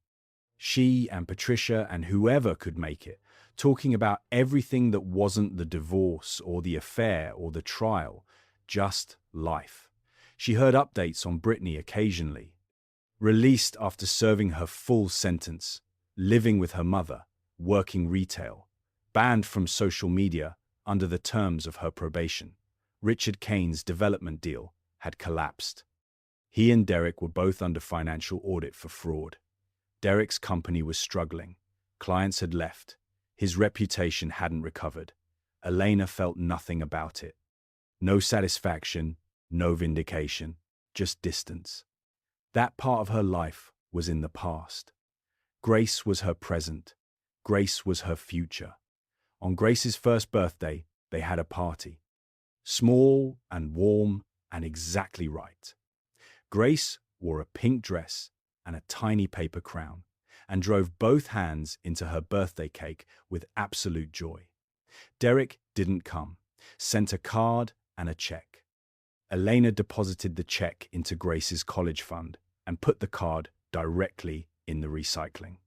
A: She and Patricia and whoever could make it, talking about everything that wasn't the divorce or the affair or the trial, just life. She heard updates on Brittany occasionally. Released after serving her full sentence, living with her mother, working retail, banned from social media under the terms of her probation. Richard Kane's development deal had collapsed. He and Derek were both under financial audit for fraud. Derek's company was struggling. Clients had left. His reputation hadn't recovered. Elena felt nothing about it. No satisfaction, no vindication, just distance. That part of her life was in the past. Grace was her present. Grace was her future. On Grace's first birthday, they had a party. Small and warm and exactly right. Grace wore a pink dress and a tiny paper crown, and drove both hands into her birthday cake with absolute joy. Derek didn't come, sent a card and a check. Elena deposited the check into Grace's college fund and put the card directly in the recycling.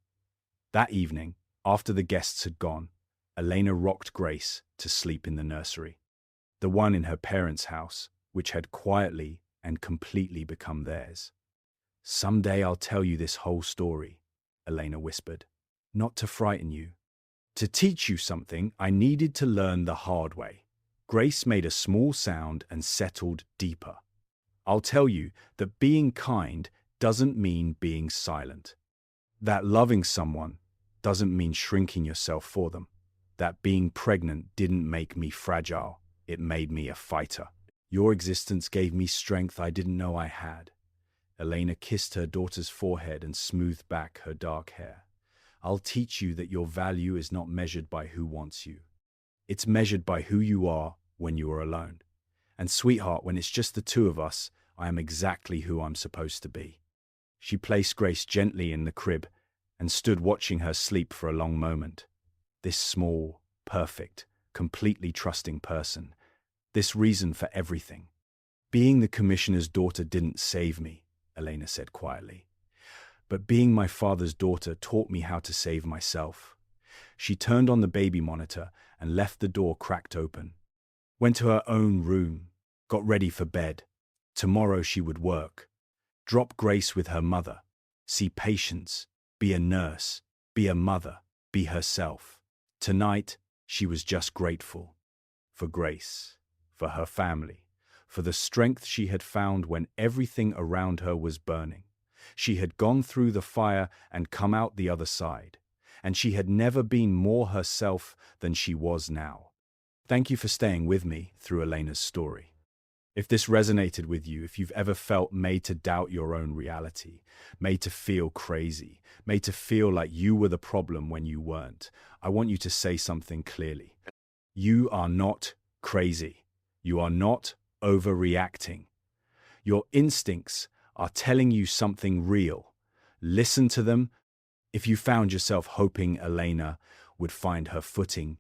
A: That evening, after the guests had gone, Elena rocked Grace to sleep in the nursery, the one in her parents' house, which had quietly and completely become theirs. "Someday I'll tell you this whole story," Elena whispered. "Not to frighten you. To teach you something I needed to learn the hard way." Grace made a small sound and settled deeper. "I'll tell you that being kind doesn't mean being silent. That loving someone doesn't mean shrinking yourself for them. That being pregnant didn't make me fragile. It made me a fighter. Your existence gave me strength I didn't know I had." Elena kissed her daughter's forehead and smoothed back her dark hair. "I'll teach you that your value is not measured by who wants you. It's measured by who you are when you are alone. And sweetheart, when it's just the two of us, I am exactly who I'm supposed to be." She placed Grace gently in the crib and stood watching her sleep for a long moment. This small, perfect, completely trusting person. This reason for everything. "Being the commissioner's daughter didn't save me," Elena said quietly. "But being my father's daughter taught me how to save myself." She turned on the baby monitor and left the door cracked open. Went to her own room, got ready for bed. Tomorrow she would work. Drop Grace with her mother. See patients. Be a nurse. Be a mother. Be herself. Tonight, she was just grateful. For Grace. For her family. For the strength she had found when everything around her was burning. She had gone through the fire and come out the other side, and she had never been more herself than she was now. Thank you for staying with me through Elena's story. If this resonated with you, if you've ever felt made to doubt your own reality, made to feel crazy, made to feel like you were the problem when you weren't, I want you to say something clearly. You are not crazy. You are not overreacting. Your instincts are telling you something real. Listen to them. If you found yourself hoping Elena would find her footing,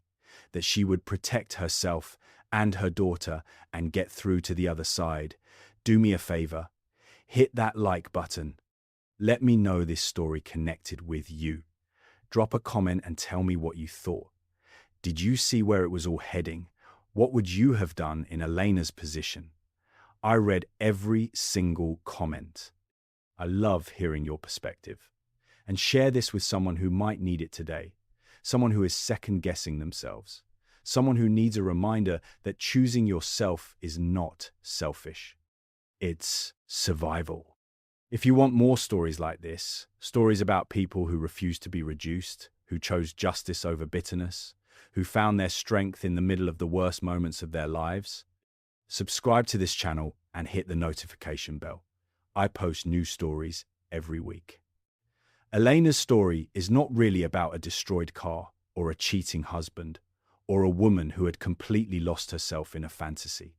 A: that she would protect herself and her daughter and get through to the other side, do me a favor. Hit that like button. Let me know this story connected with you. Drop a comment and tell me what you thought. Did you see where it was all heading? What would you have done in Elena's position? I read every single comment. I love hearing your perspective. And share this with someone who might need it today. Someone who is second-guessing themselves. Someone who needs a reminder that choosing yourself is not selfish. It's survival. If you want more stories like this, stories about people who refused to be reduced, who chose justice over bitterness, who found their strength in the middle of the worst moments of their lives, subscribe to this channel and hit the notification bell. I post new stories every week. Elena's story is not really about a destroyed car. or a cheating husband, or a woman who had completely lost herself in a fantasy.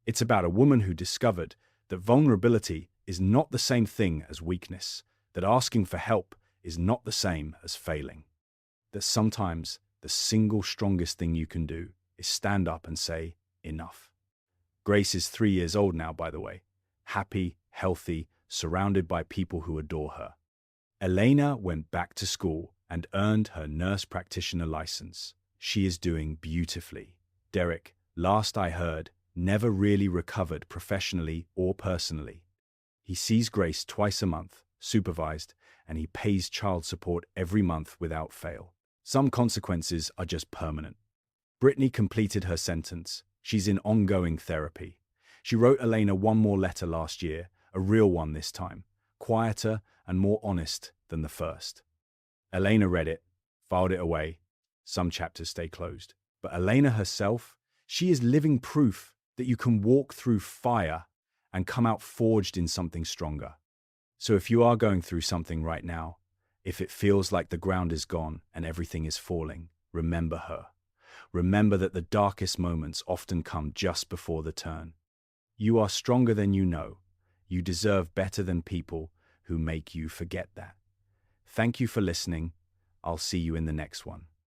A: It's about a woman who discovered that vulnerability is not the same thing as weakness, that asking for help is not the same as failing, that sometimes the single strongest thing you can do is stand up and say, enough. Grace is 3 years old now, by the way, happy, healthy, surrounded by people who adore her. Elena went back to school and earned her nurse practitioner license. She is doing beautifully. Derek, last I heard, never really recovered professionally or personally. He sees Grace twice a month, supervised, and he pays child support every month without fail. Some consequences are just permanent. Brittany completed her sentence. She's in ongoing therapy. She wrote Elena one more letter last year, a real one this time, quieter and more honest than the first. Elena read it, filed it away. Some chapters stay closed. But Elena herself, she is living proof that you can walk through fire and come out forged in something stronger. So if you are going through something right now, if it feels like the ground is gone and everything is falling, remember her. Remember that the darkest moments often come just before the turn. You are stronger than you know. You deserve better than people who make you forget that. Thank you for listening. I'll see you in the next one.